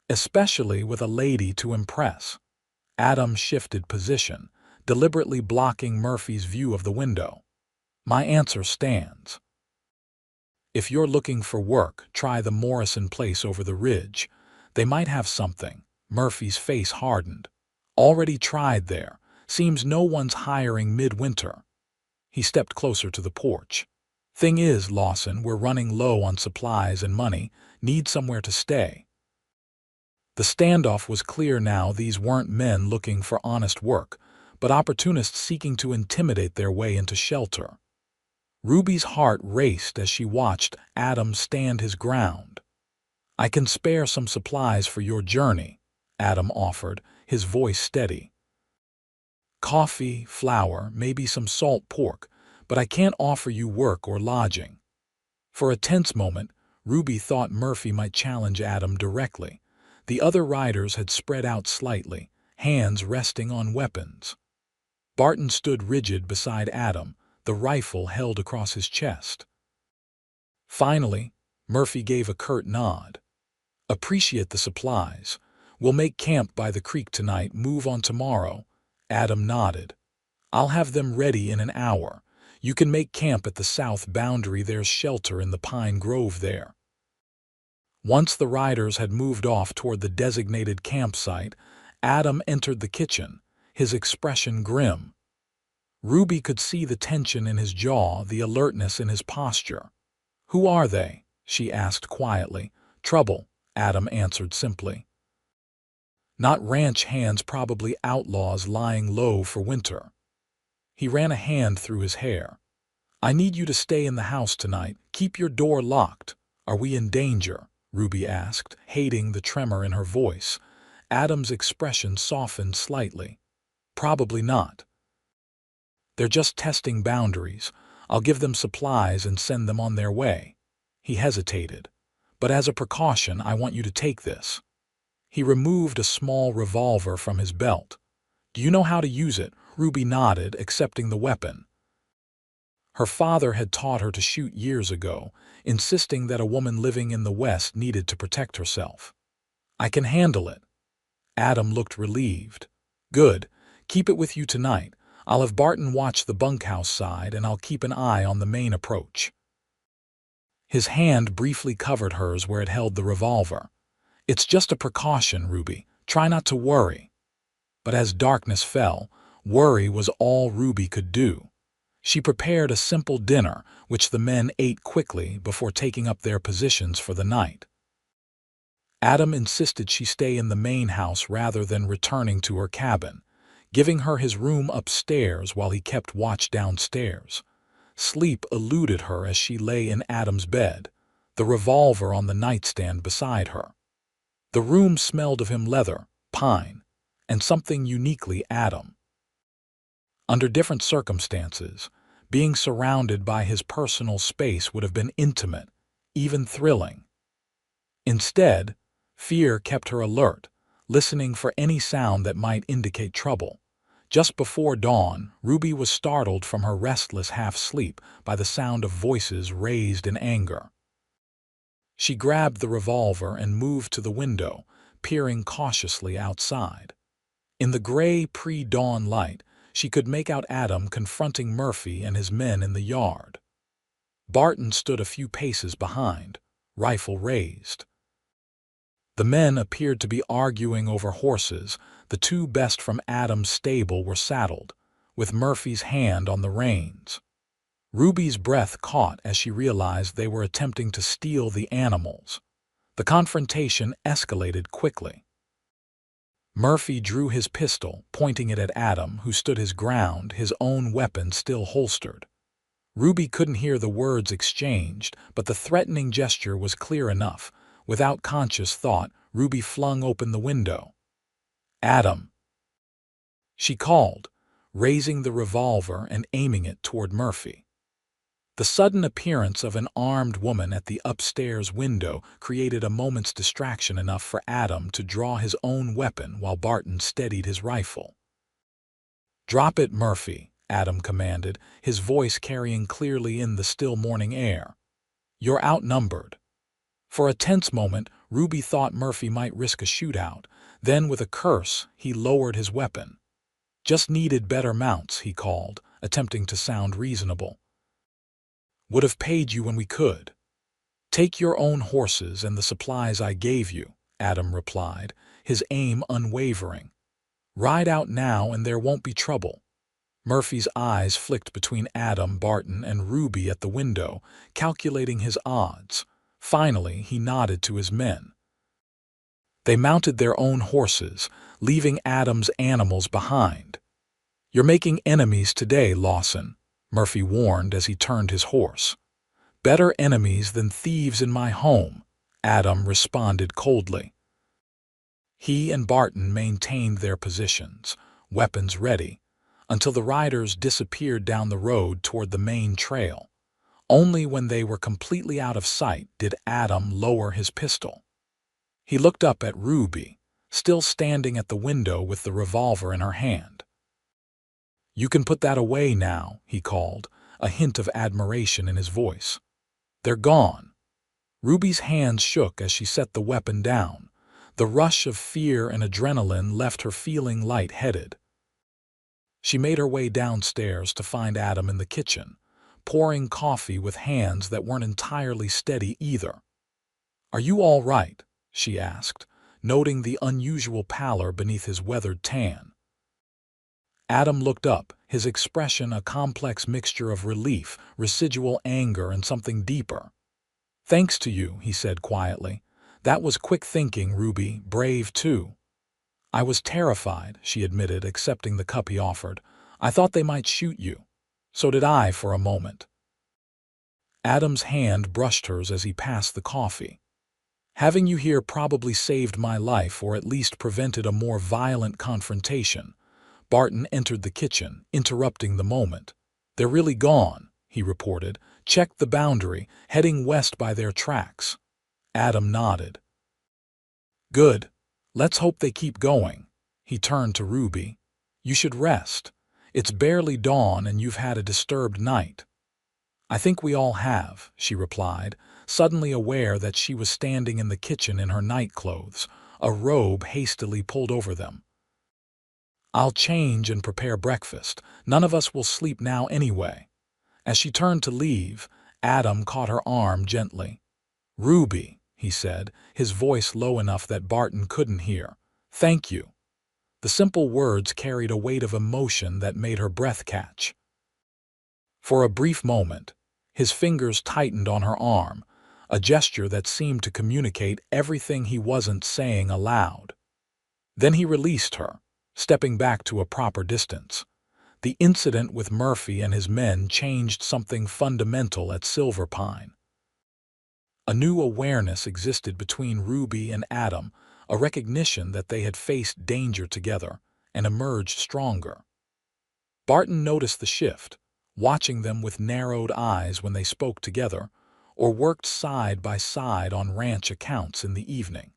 "Especially with a lady to impress." Adam shifted position, deliberately blocking Murphy's view of the window. "My answer stands. If you're looking for work, try the Morrison place over the ridge. They might have something." Murphy's face hardened. "Already tried there. Seems no one's hiring midwinter." He stepped closer to the porch. "Thing is, Lawson, we're running low on supplies and money. Need somewhere to stay." The standoff was clear now. These weren't men looking for honest work, but opportunists seeking to intimidate their way into shelter. Ruby's heart raced as she watched Adam stand his ground. "I can spare some supplies for your journey," Adam offered, his voice steady. "Coffee, flour, maybe some salt pork, but I can't offer you work or lodging." For a tense moment, Ruby thought Murphy might challenge Adam directly. The other riders had spread out slightly, hands resting on weapons. Barton stood rigid beside Adam, the rifle held across his chest. Finally, Murphy gave a curt nod. "Appreciate the supplies. We'll make camp by the creek tonight, move on tomorrow." Adam nodded. "I'll have them ready in an hour. You can make camp at the south boundary. There's shelter in the pine grove there." Once the riders had moved off toward the designated campsite, Adam entered the kitchen, his expression grim. Ruby could see the tension in his jaw, the alertness in his posture. "Who are they?" she asked quietly. "Trouble," Adam answered simply. "Not ranch hands, probably outlaws lying low for winter." He ran a hand through his hair. "I need you to stay in the house tonight. Keep your door locked." "Are we in danger?" Ruby asked, hating the tremor in her voice. Adam's expression softened slightly. "Probably not. They're just testing boundaries. I'll give them supplies and send them on their way." He hesitated. "But as a precaution, I want you to take this." He removed a small revolver from his belt. "Do you know how to use it?" Ruby nodded, accepting the weapon. Her father had taught her to shoot years ago, insisting that a woman living in the West needed to protect herself. "I can handle it." Adam looked relieved. "Good. Keep it with you tonight. I'll have Barton watch the bunkhouse side, and I'll keep an eye on the main approach." His hand briefly covered hers where it held the revolver. "It's just a precaution, Ruby. Try not to worry." But as darkness fell, worry was all Ruby could do. She prepared a simple dinner, which the men ate quickly before taking up their positions for the night. Adam insisted she stay in the main house rather than returning to her cabin, giving her his room upstairs while he kept watch downstairs. Sleep eluded her as she lay in Adam's bed, the revolver on the nightstand beside her. The room smelled of him leather, pine, and something uniquely Adam. Under different circumstances, being surrounded by his personal space would have been intimate, even thrilling. Instead, fear kept her alert, listening for any sound that might indicate trouble. Just before dawn, Ruby was startled from her restless half-sleep by the sound of voices raised in anger. She grabbed the revolver and moved to the window, peering cautiously outside. In the gray pre-dawn light, she could make out Adam confronting Murphy and his men in the yard. Barton stood a few paces behind, rifle raised. The men appeared to be arguing over horses. The two best from Adam's stable were saddled, with Murphy's hand on the reins. Ruby's breath caught as she realized they were attempting to steal the animals. The confrontation escalated quickly. Murphy drew his pistol, pointing it at Adam, who stood his ground, his own weapon still holstered. Ruby couldn't hear the words exchanged, but the threatening gesture was clear enough. Without conscious thought, Ruby flung open the window. "Adam!" she called, raising the revolver and aiming it toward Murphy. The sudden appearance of an armed woman at the upstairs window created a moment's distraction enough for Adam to draw his own weapon while Barton steadied his rifle. "Drop it, Murphy," Adam commanded, his voice carrying clearly in the still morning air. "You're outnumbered." For a tense moment, Ruby thought Murphy might risk a shootout. Then, with a curse, he lowered his weapon. Just needed better mounts, he called, attempting to sound reasonable. Would have paid you when we could. Take your own horses and the supplies I gave you, Adam replied, his aim unwavering. Ride out now and there won't be trouble. Murphy's eyes flicked between Adam, Barton, and Ruby at the window, calculating his odds. Finally, he nodded to his men. They mounted their own horses, leaving Adam's animals behind. You're making enemies today, Lawson, Murphy warned as he turned his horse. Better enemies than thieves in my home, Adam responded coldly. He and Barton maintained their positions, weapons ready, until the riders disappeared down the road toward the main trail. Only when they were completely out of sight did Adam lower his pistol. He looked up at Ruby, still standing at the window with the revolver in her hand. You can put that away now, he called, a hint of admiration in his voice. They're gone. Ruby's hands shook as she set the weapon down. The rush of fear and adrenaline left her feeling light-headed. She made her way downstairs to find Adam in the kitchen, pouring coffee with hands that weren't entirely steady either. Are you all right? She asked, noting the unusual pallor beneath his weathered tan. Adam looked up, his expression a complex mixture of relief, residual anger, and something deeper. Thanks to you, he said quietly. That was quick thinking, Ruby, brave too. I was terrified, she admitted, accepting the cup he offered. I thought they might shoot you. So did I for a moment. Adam's hand brushed hers as he passed the coffee. Having you here probably saved my life, or at least prevented a more violent confrontation. Barton entered the kitchen, interrupting the moment. They're really gone, he reported. Checked the boundary, heading west by their tracks. Adam nodded. Good. Let's hope they keep going. He turned to Ruby. You should rest. It's barely dawn and you've had a disturbed night. I think we all have, she replied, suddenly aware that she was standing in the kitchen in her nightclothes, a robe hastily pulled over them. I'll change and prepare breakfast. None of us will sleep now anyway. As she turned to leave, Adam caught her arm gently. Ruby, he said, his voice low enough that Barton couldn't hear. Thank you. The simple words carried a weight of emotion that made her breath catch. For a brief moment, his fingers tightened on her arm, a gesture that seemed to communicate everything he wasn't saying aloud. Then he released her, stepping back to a proper distance. The incident with Murphy and his men changed something fundamental at Silver Pine. A new awareness existed between Ruby and Adam, a recognition that they had faced danger together and emerged stronger. Barton noticed the shift, watching them with narrowed eyes when they spoke together or worked side by side on ranch accounts in the evening.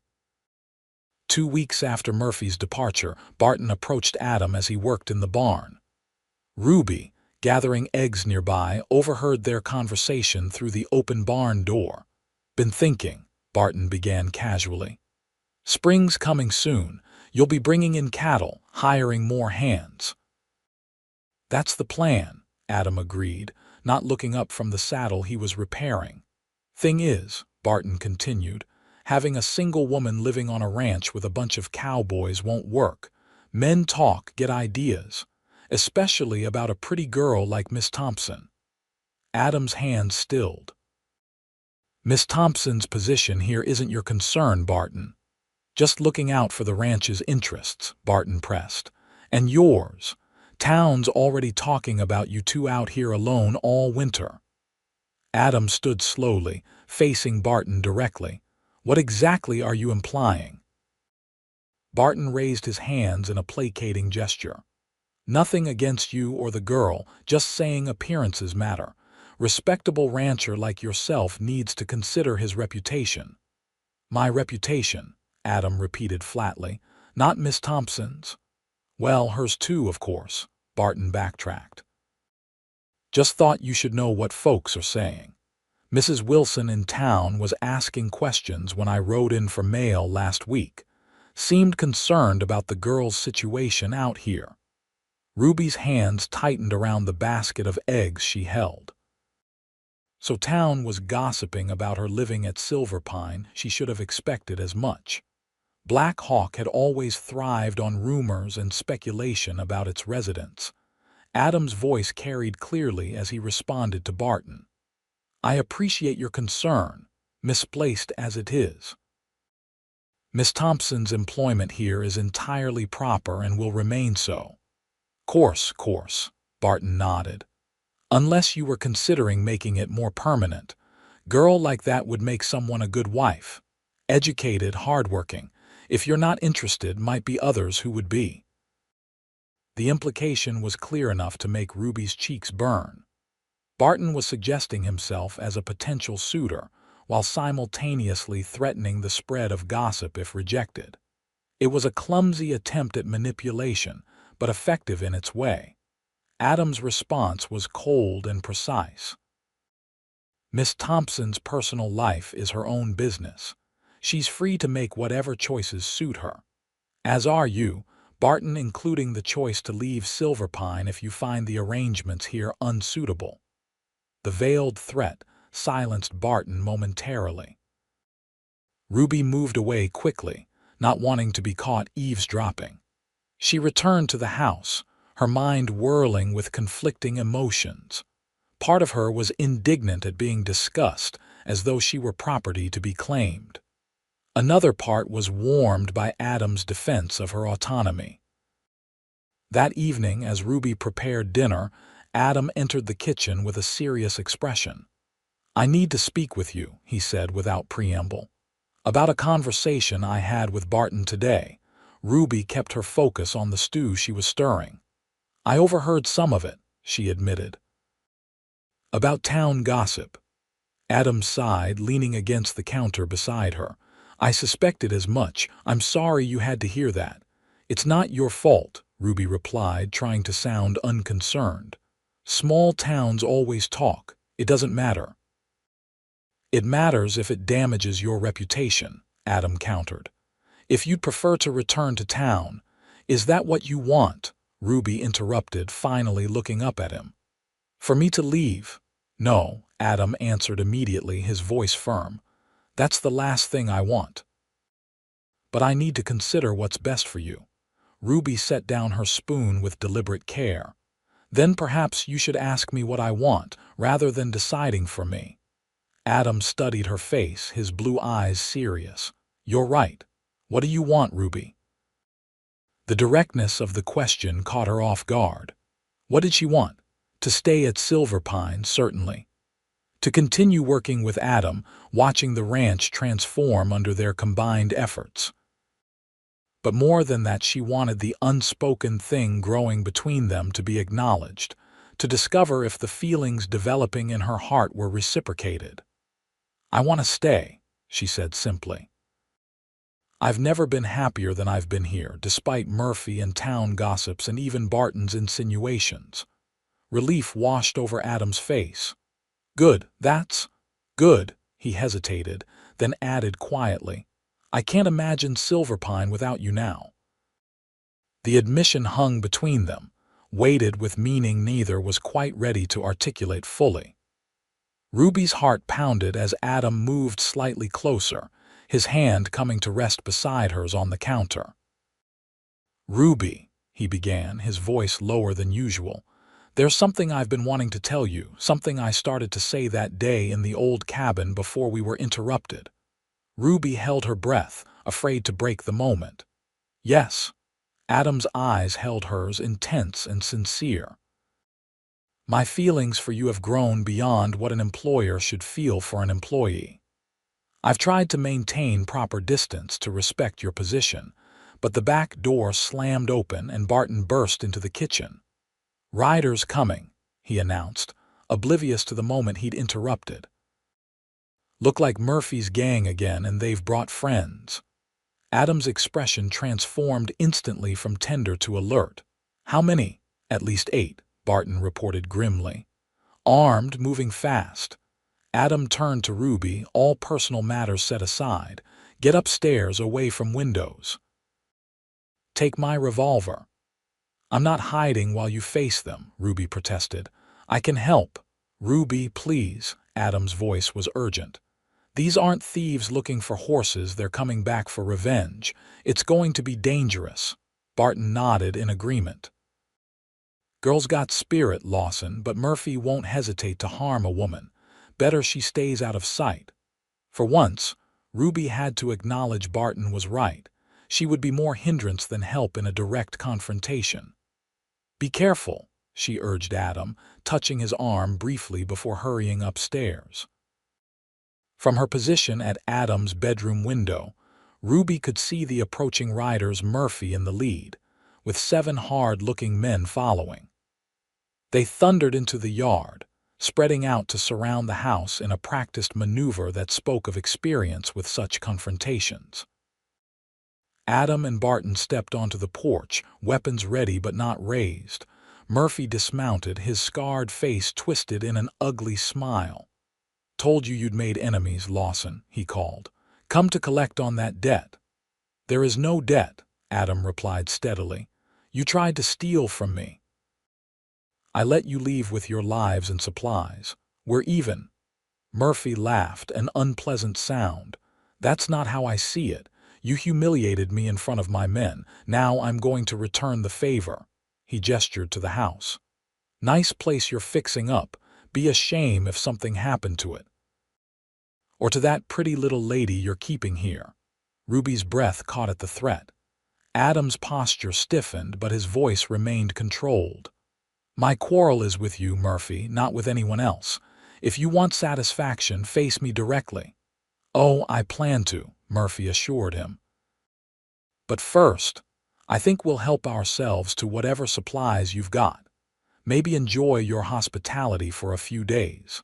2 weeks after Murphy's departure, Barton approached Adam as he worked in the barn. Ruby, gathering eggs nearby, overheard their conversation through the open barn door. Been thinking, Barton began casually. Spring's coming soon. You'll be bringing in cattle, hiring more hands. That's the plan, Adam agreed, not looking up from the saddle he was repairing. Thing is, Barton continued, having a single woman living on a ranch with a bunch of cowboys won't work. Men talk, get ideas, especially about a pretty girl like Miss Thompson. Adam's hand stilled. Miss Thompson's position here isn't your concern, Barton. Just looking out for the ranch's interests, Barton pressed. And yours. Town's already talking about you two out here alone all winter. Adam stood slowly, facing Barton directly. What exactly are you implying? Barton raised his hands in a placating gesture. Nothing against you or the girl, just saying appearances matter. Respectable rancher like yourself needs to consider his reputation. My reputation, Adam repeated flatly, not Miss Thompson's. Well, hers too, of course, Barton backtracked. Just thought you should know what folks are saying. Mrs. Wilson in town was asking questions when I rode in for mail last week. Seemed concerned about the girl's situation out here. Ruby's hands tightened around the basket of eggs she held. So town was gossiping about her living at Silverpine. She should have expected as much. Black Hawk had always thrived on rumors and speculation about its residents. Adam's voice carried clearly as he responded to Barton. "I appreciate your concern, misplaced as it is. Miss Thompson's employment here is entirely proper and will remain so." Course, Barton nodded. "Unless you were considering making it more permanent. Girl like that would make someone a good wife. Educated, hardworking. If you're not interested, might be others who would be." The implication was clear enough to make Ruby's cheeks burn. Barton was suggesting himself as a potential suitor, while simultaneously threatening the spread of gossip if rejected. It was a clumsy attempt at manipulation, but effective in its way. Adam's response was cold and precise. "Miss Thompson's personal life is her own business. She's free to make whatever choices suit her. As are you, Barton, including the choice to leave Silverpine if you find the arrangements here unsuitable." The veiled threat silenced Barton momentarily. Ruby moved away quickly, not wanting to be caught eavesdropping. She returned to the house, her mind whirling with conflicting emotions. Part of her was indignant at being discussed, as though she were property to be claimed. Another part was warmed by Adam's defense of her autonomy. That evening, as Ruby prepared dinner, Adam entered the kitchen with a serious expression. "I need to speak with you," he said without preamble. "About a conversation I had with Barton today." Ruby kept her focus on the stew she was stirring. "I overheard some of it," she admitted. "About town gossip." Adam sighed, leaning against the counter beside her. "I suspected as much. I'm sorry you had to hear that." "It's not your fault," Ruby replied, trying to sound unconcerned. "Small towns always talk. It doesn't matter." "It matters if it damages your reputation," Adam countered. "If you'd prefer to return to town—" "Is that what you want?" Ruby interrupted, finally looking up at him. "For me to leave?" "No," Adam answered immediately, his voice firm. "That's the last thing I want. But I need to consider what's best for you." Ruby set down her spoon with deliberate care. "Then perhaps you should ask me what I want, rather than deciding for me." Adam studied her face, his blue eyes serious. "You're right. What do you want, Ruby?" The directness of the question caught her off guard. What did she want? To stay at Silverpine, certainly. To continue working with Adam, watching the ranch transform under their combined efforts. But more than that, she wanted the unspoken thing growing between them to be acknowledged, to discover if the feelings developing in her heart were reciprocated. "I want to stay," she said simply. "I've never been happier than I've been here, despite Murphy and town gossips and even Barton's insinuations." Relief washed over Adam's face. "Good, that's good," he hesitated, then added quietly. "I can't imagine Silverpine without you now." The admission hung between them, weighted with meaning neither was quite ready to articulate fully. Ruby's heart pounded as Adam moved slightly closer, his hand coming to rest beside hers on the counter. "Ruby," he began, his voice lower than usual, "there's something I've been wanting to tell you, something I started to say that day in the old cabin before we were interrupted." Ruby held her breath, afraid to break the moment. "Yes." Adam's eyes held hers, intense and sincere. "My feelings for you have grown beyond what an employer should feel for an employee. I've tried to maintain proper distance to respect your position, but the back door slammed open and Barton burst into the kitchen. "Riders coming," he announced, oblivious to the moment he'd interrupted. "Look like Murphy's gang again, and they've brought friends." Adam's expression transformed instantly from tender to alert. "How many?" "At least 8, Barton reported grimly. "Armed, moving fast." Adam turned to Ruby, all personal matters set aside. "Get upstairs, away from windows." "Take my revolver." I'm not hiding while you face them, Ruby protested. I can help. Ruby, please, Adam's voice was urgent. These aren't thieves looking for horses, they're coming back for revenge. It's going to be dangerous. Barton nodded in agreement. Girl's got spirit, Lawson, but Murphy won't hesitate to harm a woman. Better she stays out of sight. For once, Ruby had to acknowledge Barton was right. She would be more hindrance than help in a direct confrontation. Be careful, she urged Adam, touching his arm briefly before hurrying upstairs. From her position at Adam's bedroom window, Ruby could see the approaching riders, Murphy in the lead, with 7 hard-looking men following. They thundered into the yard, spreading out to surround the house in a practiced maneuver that spoke of experience with such confrontations. Adam and Barton stepped onto the porch, weapons ready but not raised. Murphy dismounted, his scarred face twisted in an ugly smile. Told you you'd made enemies, Lawson, he called. Come to collect on that debt. There is no debt, Adam replied steadily. You tried to steal from me. I let you leave with your lives and supplies. We're even. Murphy laughed, an unpleasant sound. That's not how I see it. You humiliated me in front of my men. Now I'm going to return the favor. He gestured to the house. Nice place you're fixing up. Be a shame if something happened to it. Or to that pretty little lady you're keeping here. Ruby's breath caught at the threat. Adam's posture stiffened, but his voice remained controlled. My quarrel is with you, Murphy, not with anyone else. If you want satisfaction, face me directly. Oh, I plan to, Murphy assured him. But first, I think we'll help ourselves to whatever supplies you've got. Maybe enjoy your hospitality for a few days.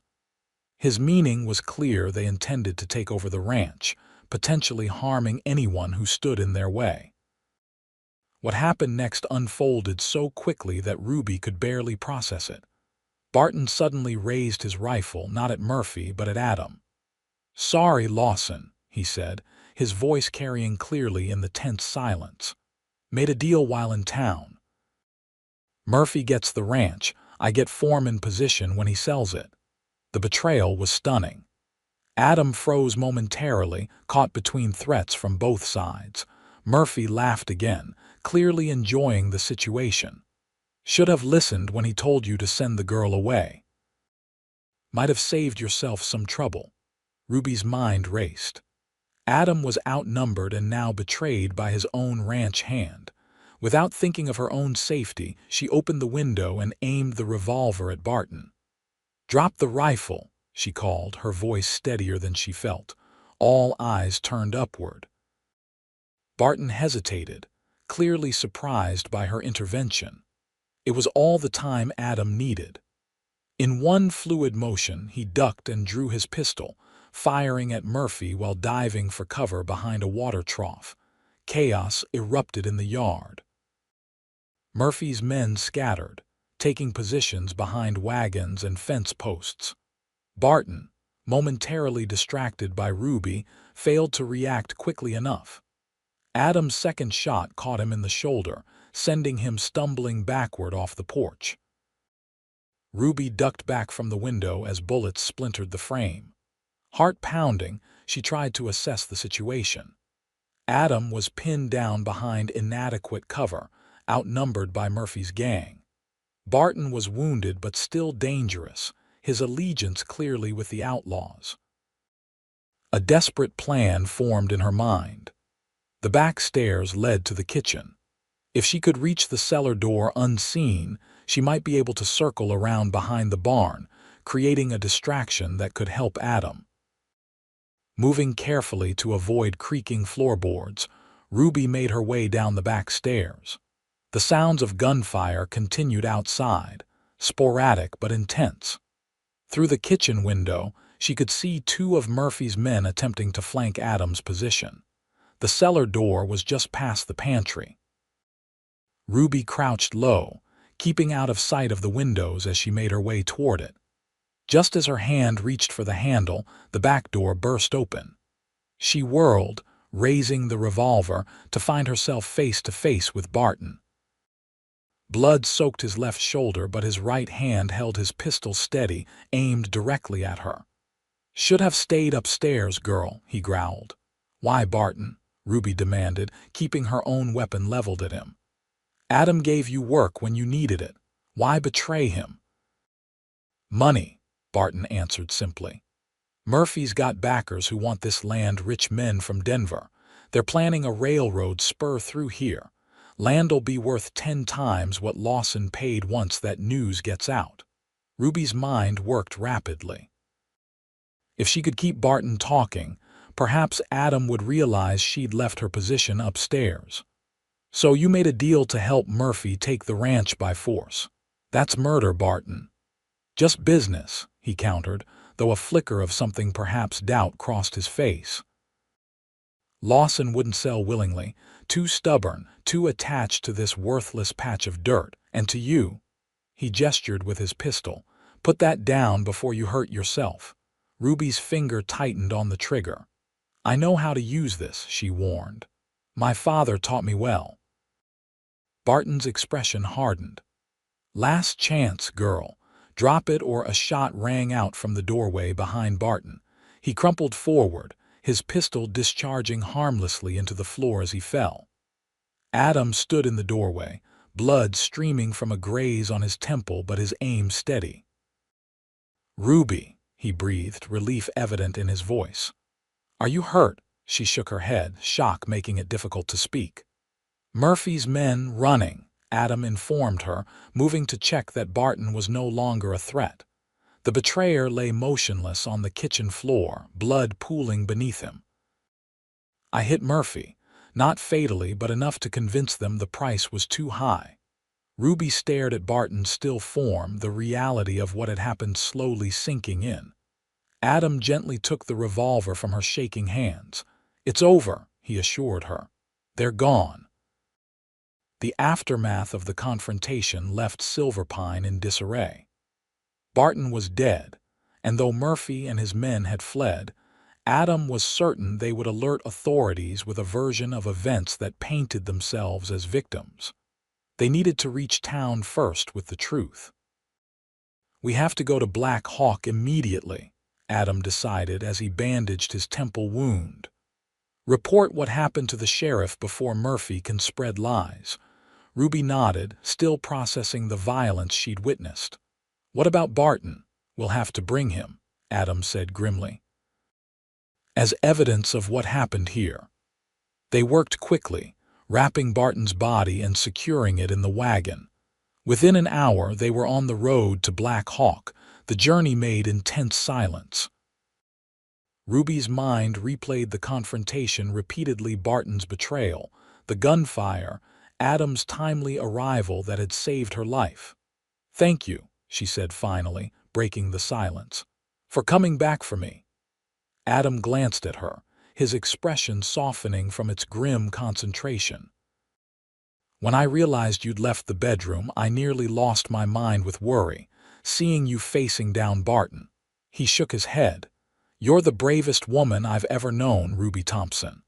His meaning was clear. They intended to take over the ranch, potentially harming anyone who stood in their way. What happened next unfolded so quickly that Ruby could barely process it. Barton suddenly raised his rifle, not at Murphy, but at Adam. Sorry, Lawson, he said, his voice carrying clearly in the tense silence. Made a deal while in town. Murphy gets the ranch, I get foreman position when he sells it. The betrayal was stunning. Adam froze momentarily, caught between threats from both sides. Murphy laughed again, clearly enjoying the situation. Should have listened when he told you to send the girl away. Might have saved yourself some trouble. Ruby's mind raced. Adam was outnumbered and now betrayed by his own ranch hand. Without thinking of her own safety, she opened the window and aimed the revolver at Barton. Drop the rifle, she called, her voice steadier than she felt. All eyes turned upward. Barton hesitated, clearly surprised by her intervention. It was all the time Adam needed. In one fluid motion, he ducked and drew his pistol, firing at Murphy while diving for cover behind a water trough. Chaos erupted in the yard. Murphy's men scattered, taking positions behind wagons and fence posts. Barton, momentarily distracted by Ruby, failed to react quickly enough. Adam's second shot caught him in the shoulder, sending him stumbling backward off the porch. Ruby ducked back from the window as bullets splintered the frame. Heart pounding, she tried to assess the situation. Adam was pinned down behind inadequate cover, outnumbered by Murphy's gang. Barton was wounded but still dangerous, his allegiance clearly with the outlaws. A desperate plan formed in her mind. The back stairs led to the kitchen. If she could reach the cellar door unseen, she might be able to circle around behind the barn, creating a distraction that could help Adam. Moving carefully to avoid creaking floorboards, Ruby made her way down the back stairs. The sounds of gunfire continued outside, sporadic but intense. Through the kitchen window, she could see 2 of Murphy's men attempting to flank Adam's position. The cellar door was just past the pantry. Ruby crouched low, keeping out of sight of the windows as she made her way toward it. Just as her hand reached for the handle, the back door burst open. She whirled, raising the revolver, to find herself face to face with Barton. Blood soaked his left shoulder, but his right hand held his pistol steady, aimed directly at her. "Should have stayed upstairs, girl," he growled. "Why, Barton?" Ruby demanded, keeping her own weapon leveled at him. "Adam gave you work when you needed it. Why betray him?" "Money," Barton answered simply. "Murphy's got backers who want this land, rich men from Denver. They're planning a railroad spur through here. Land'll be worth 10 times what Lawson paid once that news gets out." Ruby's mind worked rapidly. If she could keep Barton talking, perhaps Adam would realize she'd left her position upstairs. "So you made a deal to help Murphy take the ranch by force. That's murder, Barton." "Just business," he countered, though a flicker of something, perhaps doubt, crossed his face. Lawson wouldn't sell willingly, too stubborn, too attached to this worthless patch of dirt. "And to you," he gestured with his pistol, "put that down before you hurt yourself." Ruby's finger tightened on the trigger. "I know how to use this," she warned. "My father taught me well." Barton's expression hardened. "Last chance, girl. Drop it," or a shot rang out from the doorway behind Barton. He crumpled forward, his pistol discharging harmlessly into the floor as he fell. Adam stood in the doorway, blood streaming from a graze on his temple, but his aim steady. "Ruby," he breathed, relief evident in his voice. "Are you hurt?" She shook her head, shock making it difficult to speak. "Murphy's men running," Adam informed her, moving to check that Barton was no longer a threat. The betrayer lay motionless on the kitchen floor, blood pooling beneath him. "I hit Murphy, not fatally, but enough to convince them the price was too high." Ruby stared at Barton's still form, the reality of what had happened slowly sinking in. Adam gently took the revolver from her shaking hands. "It's over," he assured her. "They're gone." The aftermath of the confrontation left Silverpine in disarray. Barton was dead, and though Murphy and his men had fled, Adam was certain they would alert authorities with a version of events that painted themselves as victims. They needed to reach town first with the truth. "We have to go to Black Hawk immediately," Adam decided as he bandaged his temple wound. "Report what happened to the sheriff before Murphy can spread lies." Ruby nodded, still processing the violence she'd witnessed. "What about Barton?" "We'll have to bring him," Adam said grimly, "as evidence of what happened here." They worked quickly, wrapping Barton's body and securing it in the wagon. Within an hour, they were on the road to Black Hawk, the journey made in tense silence. Ruby's mind replayed the confrontation repeatedly, Barton's betrayal, the gunfire, Adam's timely arrival that had saved her life. "Thank you," she said finally, breaking the silence, "for coming back for me." Adam glanced at her, his expression softening from its grim concentration. "When I realized you'd left the bedroom, I nearly lost my mind with worry, seeing you facing down Barton." He shook his head. "You're the bravest woman I've ever known, Ruby Thompson."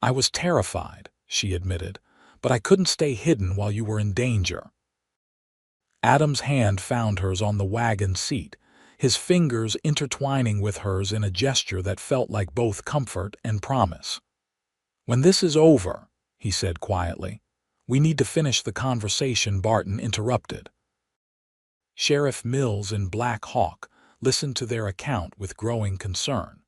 "I was terrified," she admitted, "but I couldn't stay hidden while you were in danger." Adam's hand found hers on the wagon seat, his fingers intertwining with hers in a gesture that felt like both comfort and promise. "When this is over," he said quietly, "we need to finish the conversation," Barton interrupted. Sheriff Mills and Black Hawk listened to their account with growing concern.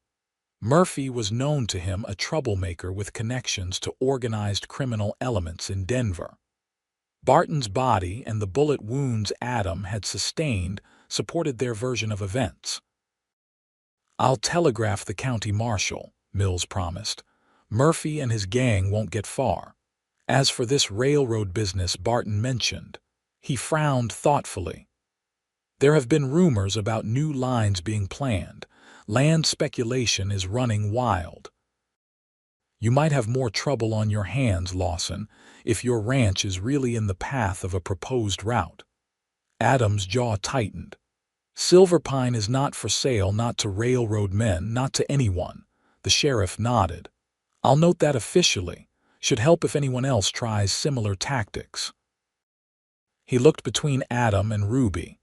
Murphy was known to him a troublemaker with connections to organized criminal elements in Denver. Barton's body and the bullet wounds Adam had sustained supported their version of events. "I'll telegraph the county marshal," Mills promised. "Murphy and his gang won't get far." "As for this railroad business Barton mentioned," he frowned thoughtfully. "There have been rumors about new lines being planned. Land speculation is running wild." "You might have more trouble on your hands, Lawson, if your ranch is really in the path of a proposed route." Adam's jaw tightened. "Silverpine is not for sale, not to railroad men, not to anyone." The sheriff nodded. "I'll note that officially. Should help if anyone else tries similar tactics." He looked between Adam and Ruby.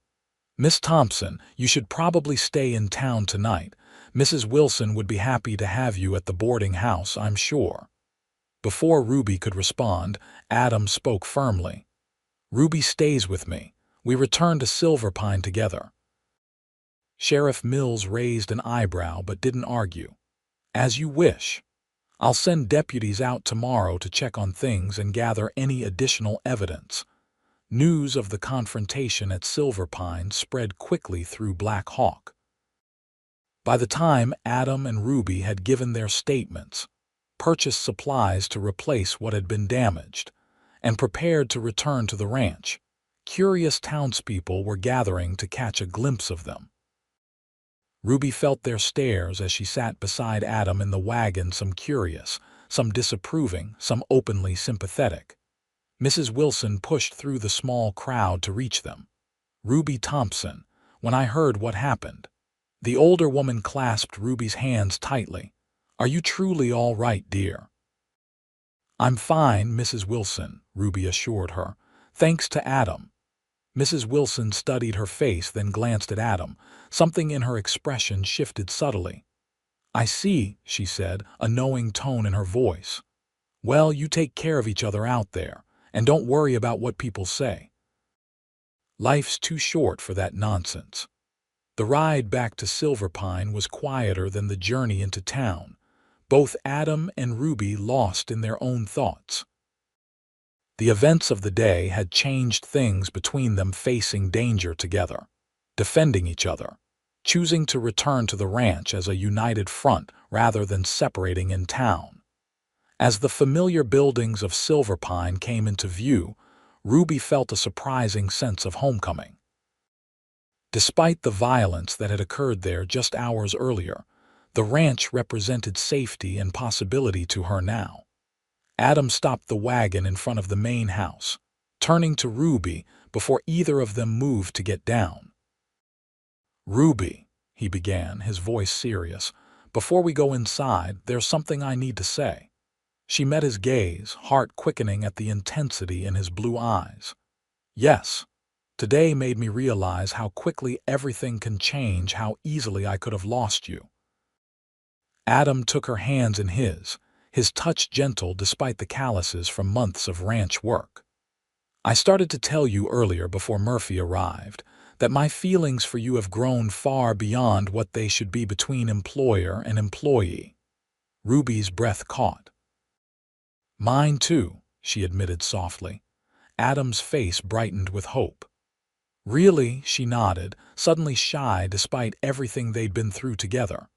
"Miss Thompson, you should probably stay in town tonight. Mrs. Wilson would be happy to have you at the boarding house, I'm sure." Before Ruby could respond, Adam spoke firmly. "Ruby stays with me. We return to Silverpine together." Sheriff Mills raised an eyebrow but didn't argue. "As you wish. I'll send deputies out tomorrow to check on things and gather any additional evidence." News of the confrontation at Silverpine spread quickly through Black Hawk. By the time Adam and Ruby had given their statements, purchased supplies to replace what had been damaged, and prepared to return to the ranch, curious townspeople were gathering to catch a glimpse of them. Ruby felt their stares as she sat beside Adam in the wagon, some curious, some disapproving, some openly sympathetic. Mrs. Wilson pushed through the small crowd to reach them. "Ruby Thompson, when I heard what happened." The older woman clasped Ruby's hands tightly. "Are you truly all right, dear?" "I'm fine, Mrs. Wilson," Ruby assured her. "Thanks to Adam." Mrs. Wilson studied her face, then glanced at Adam. Something in her expression shifted subtly. "I see," she said, a knowing tone in her voice. "Well, you take care of each other out there, and don't worry about what people say. Life's too short for that nonsense." The ride back to Silverpine was quieter than the journey into town, both Adam and Ruby lost in their own thoughts. The events of the day had changed things between them, facing danger together, defending each other, choosing to return to the ranch as a united front rather than separating in town. As the familiar buildings of Silverpine came into view, Ruby felt a surprising sense of homecoming. Despite the violence that had occurred there just hours earlier, the ranch represented safety and possibility to her now. Adam stopped the wagon in front of the main house, turning to Ruby before either of them moved to get down. "Ruby," he began, his voice serious, "before we go inside, there's something I need to say." She met his gaze, heart quickening at the intensity in his blue eyes. "Yes. Today made me realize how quickly everything can change, how easily I could have lost you." Adam took her hands in his touch gentle despite the calluses from months of ranch work. "I started to tell you earlier before Murphy arrived that my feelings for you have grown far beyond what they should be between employer and employee." Ruby's breath caught. "Mine too," she admitted softly. Adam's face brightened with hope. "Really?" she nodded, suddenly shy despite everything they'd been through together.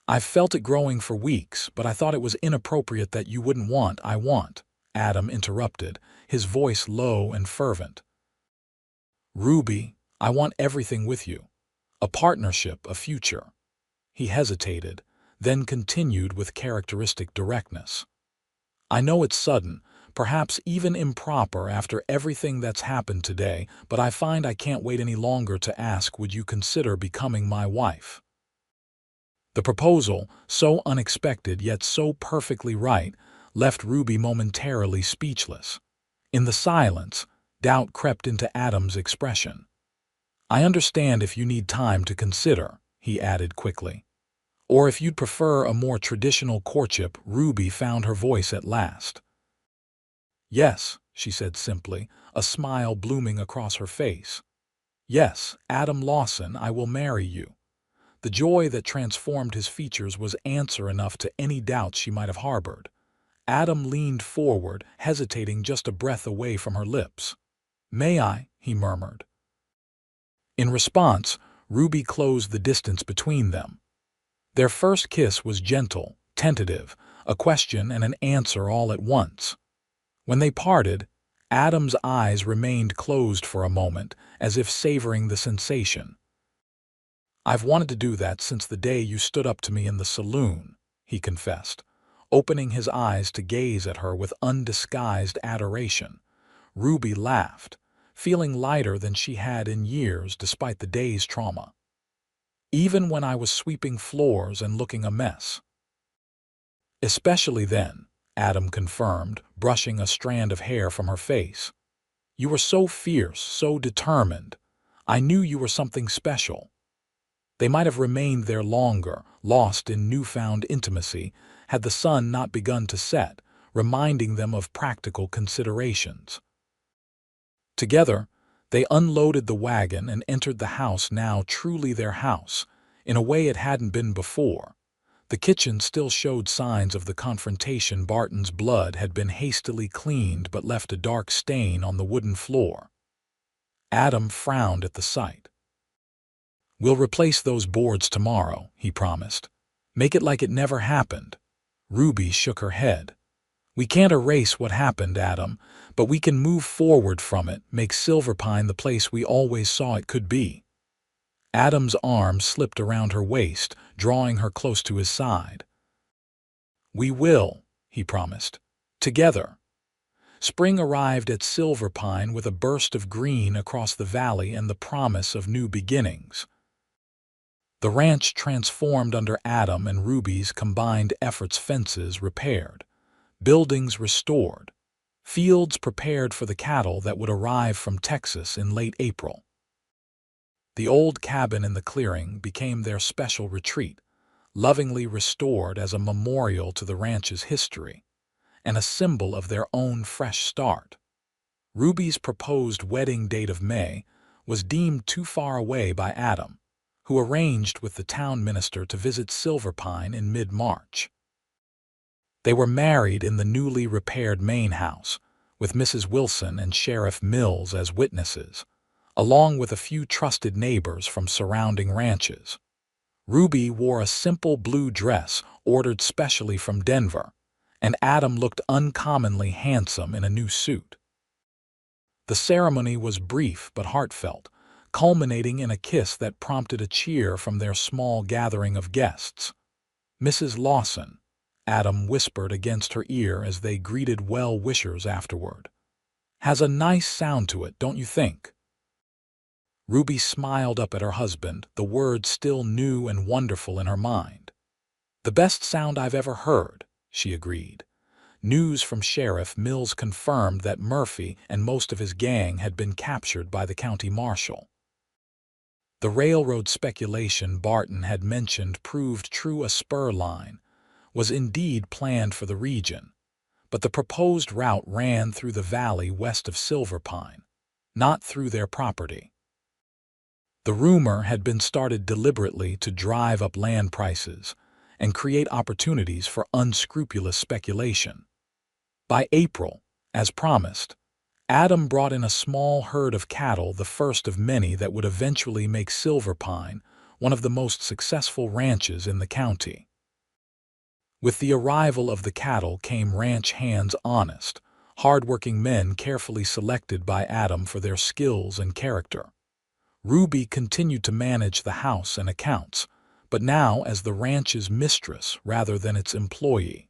"I've felt it growing for weeks, but I thought it was inappropriate that you wouldn't want." "I want," Adam interrupted, his voice low and fervent. "Ruby, I want everything with you. A partnership, a future." He hesitated, then continued with characteristic directness. "I know it's sudden, perhaps even improper after everything that's happened today, but I find I can't wait any longer to ask, would you consider becoming my wife?" The proposal, so unexpected yet so perfectly right, left Ruby momentarily speechless. In the silence, doubt crept into Adam's expression. "I understand if you need time to consider," he added quickly. "Or if you'd prefer a more traditional courtship." Ruby found her voice at last. "Yes," she said simply, a smile blooming across her face. "Yes, Adam Lawson, I will marry you." The joy that transformed his features was answer enough to any doubts she might have harbored. Adam leaned forward, hesitating just a breath away from her lips. "May I?" he murmured. In response, Ruby closed the distance between them. Their first kiss was gentle, tentative, a question and an answer all at once. When they parted, Adam's eyes remained closed for a moment, as if savoring the sensation. "I've wanted to do that since the day you stood up to me in the saloon," he confessed, opening his eyes to gaze at her with undisguised adoration. Ruby laughed, feeling lighter than she had in years despite the day's trauma. "Even when I was sweeping floors and looking a mess." "Especially then," Adam confirmed, brushing a strand of hair from her face. You were so fierce, so determined. I knew you were something special. They might have remained there longer, lost in newfound intimacy, had the sun not begun to set, reminding them of practical considerations. Together, they unloaded the wagon and entered the house, now truly their house, in a way it hadn't been before. The kitchen still showed signs of the confrontation. Barton's blood had been hastily cleaned but left a dark stain on the wooden floor. Adam frowned at the sight. "We'll replace those boards tomorrow," he promised. "Make it like it never happened." Ruby shook her head. "We can't erase what happened, Adam, but we can move forward from it, make Silverpine the place we always saw it could be." Adam's arm slipped around her waist, drawing her close to his side. "We will," he promised. "Together." Spring arrived at Silverpine with a burst of green across the valley and the promise of new beginnings. The ranch transformed under Adam and Ruby's combined efforts, fences repaired, buildings restored, fields prepared for the cattle that would arrive from Texas in late April. The old cabin in the clearing became their special retreat, lovingly restored as a memorial to the ranch's history and a symbol of their own fresh start. Ruby's proposed wedding date of May was deemed too far away by Adam, who arranged with the town minister to visit Silverpine in mid-March. They were married in the newly repaired main house, with Mrs. Wilson and Sheriff Mills as witnesses, along with a few trusted neighbors from surrounding ranches. Ruby wore a simple blue dress ordered specially from Denver, and Adam looked uncommonly handsome in a new suit. The ceremony was brief but heartfelt, culminating in a kiss that prompted a cheer from their small gathering of guests. "Mrs. Lawson," Adam whispered against her ear as they greeted well-wishers afterward. "Has a nice sound to it, don't you think?" Ruby smiled up at her husband, the words still new and wonderful in her mind. "The best sound I've ever heard," she agreed. News from Sheriff Mills confirmed that Murphy and most of his gang had been captured by the county marshal. The railroad speculation Barton had mentioned proved true. A spur line was indeed planned for the region, but the proposed route ran through the valley west of Silverpine, not through their property. The rumor had been started deliberately to drive up land prices and create opportunities for unscrupulous speculation. By April, as promised, Adam brought in a small herd of cattle, the first of many that would eventually make Silverpine one of the most successful ranches in the county. With the arrival of the cattle came ranch hands, honest, hard-working men carefully selected by Adam for their skills and character. Ruby continued to manage the house and accounts, but now as the ranch's mistress rather than its employee.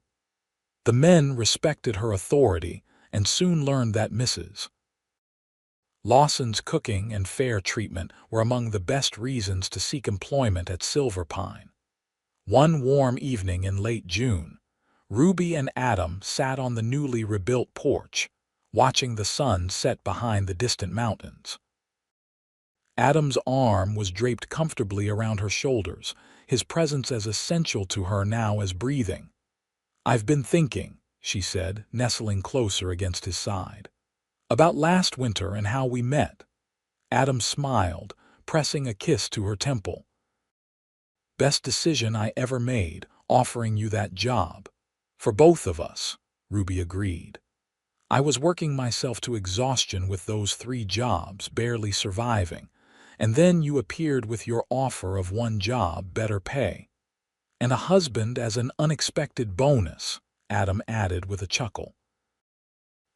The men respected her authority and soon learned that Mrs. Lawson's cooking and fair treatment were among the best reasons to seek employment at Silverpine. One warm evening in late June, Ruby and Adam sat on the newly rebuilt porch, watching the sun set behind the distant mountains. Adam's arm was draped comfortably around her shoulders, his presence as essential to her now as breathing. "I've been thinking," she said, nestling closer against his side, "about last winter and how we met." Adam smiled, pressing a kiss to her temple. "Best decision I ever made, offering you that job. For both of us," Ruby agreed. "I was working myself to exhaustion with those 3 jobs, barely surviving, and then you appeared with your offer of one job, better pay. And a husband as an unexpected bonus," Adam added with a chuckle.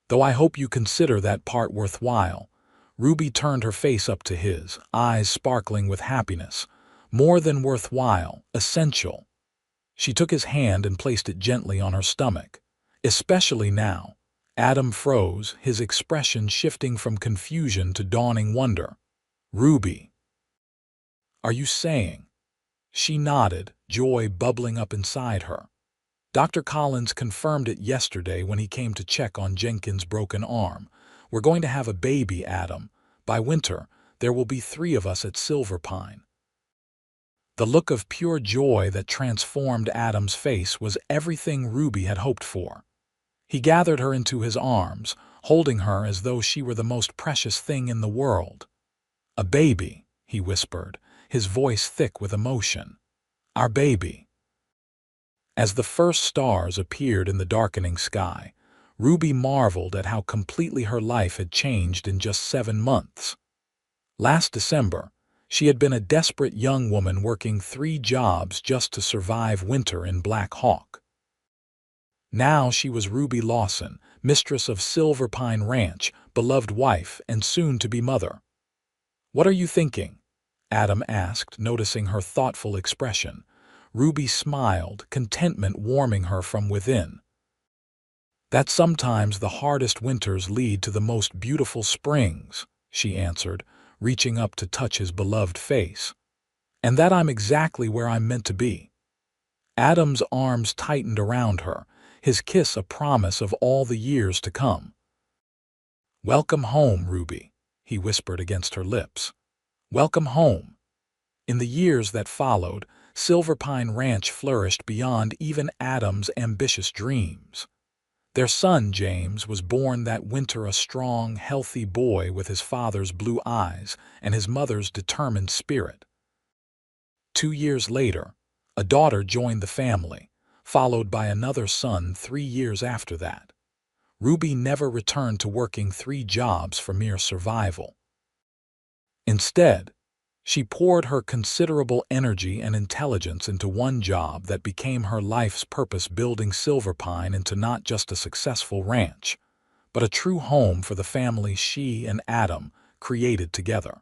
"Though I hope you consider that part worthwhile." Ruby turned her face up to his, eyes sparkling with happiness. "More than worthwhile, essential." She took his hand and placed it gently on her stomach. "Especially now." Adam froze, his expression shifting from confusion to dawning wonder. "Ruby, are you saying?" She nodded, joy bubbling up inside her. "Dr. Collins confirmed it yesterday when he came to check on Jenkins' broken arm. "We're going to have a baby, Adam. By winter, there will be 3 of us at Silverpine." The look of pure joy that transformed Adam's face was everything Ruby had hoped for. He gathered her into his arms, holding her as though she were the most precious thing in the world. "A baby," he whispered, his voice thick with emotion. "Our baby." As the first stars appeared in the darkening sky, Ruby marveled at how completely her life had changed in just 7 months. Last December, she had been a desperate young woman working 3 jobs just to survive winter in Black Hawk. Now she was Ruby Lawson, mistress of Silverpine Ranch, beloved wife, and soon-to-be mother. "What are you thinking?" Adam asked, noticing her thoughtful expression. Ruby smiled, contentment warming her from within. "That sometimes the hardest winters lead to the most beautiful springs," she answered, reaching up to touch his beloved face. "And that I'm exactly where I'm meant to be." Adam's arms tightened around her, his kiss a promise of all the years to come. "Welcome home, Ruby," he whispered against her lips. "Welcome home." In the years that followed, Silverpine Ranch flourished beyond even Adam's ambitious dreams. Their son, James, was born that winter a strong, healthy boy with his father's blue eyes and his mother's determined spirit. 2 years later, a daughter joined the family, followed by another son 3 years after that. Ruby never returned to working 3 jobs for mere survival. Instead, she poured her considerable energy and intelligence into one job that became her life's purpose, building Silverpine into not just a successful ranch, but a true home for the family she and Adam created together.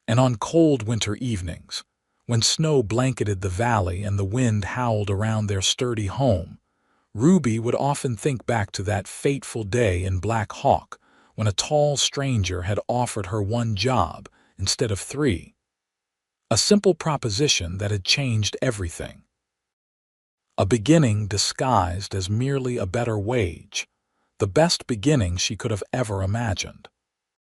And on cold winter evenings, when snow blanketed the valley and the wind howled around their sturdy home, Ruby would often think back to that fateful day in Black Hawk when a tall stranger had offered her 1 job instead of 3. A simple proposition that had changed everything. A beginning disguised as merely a better wage, the best beginning she could have ever imagined.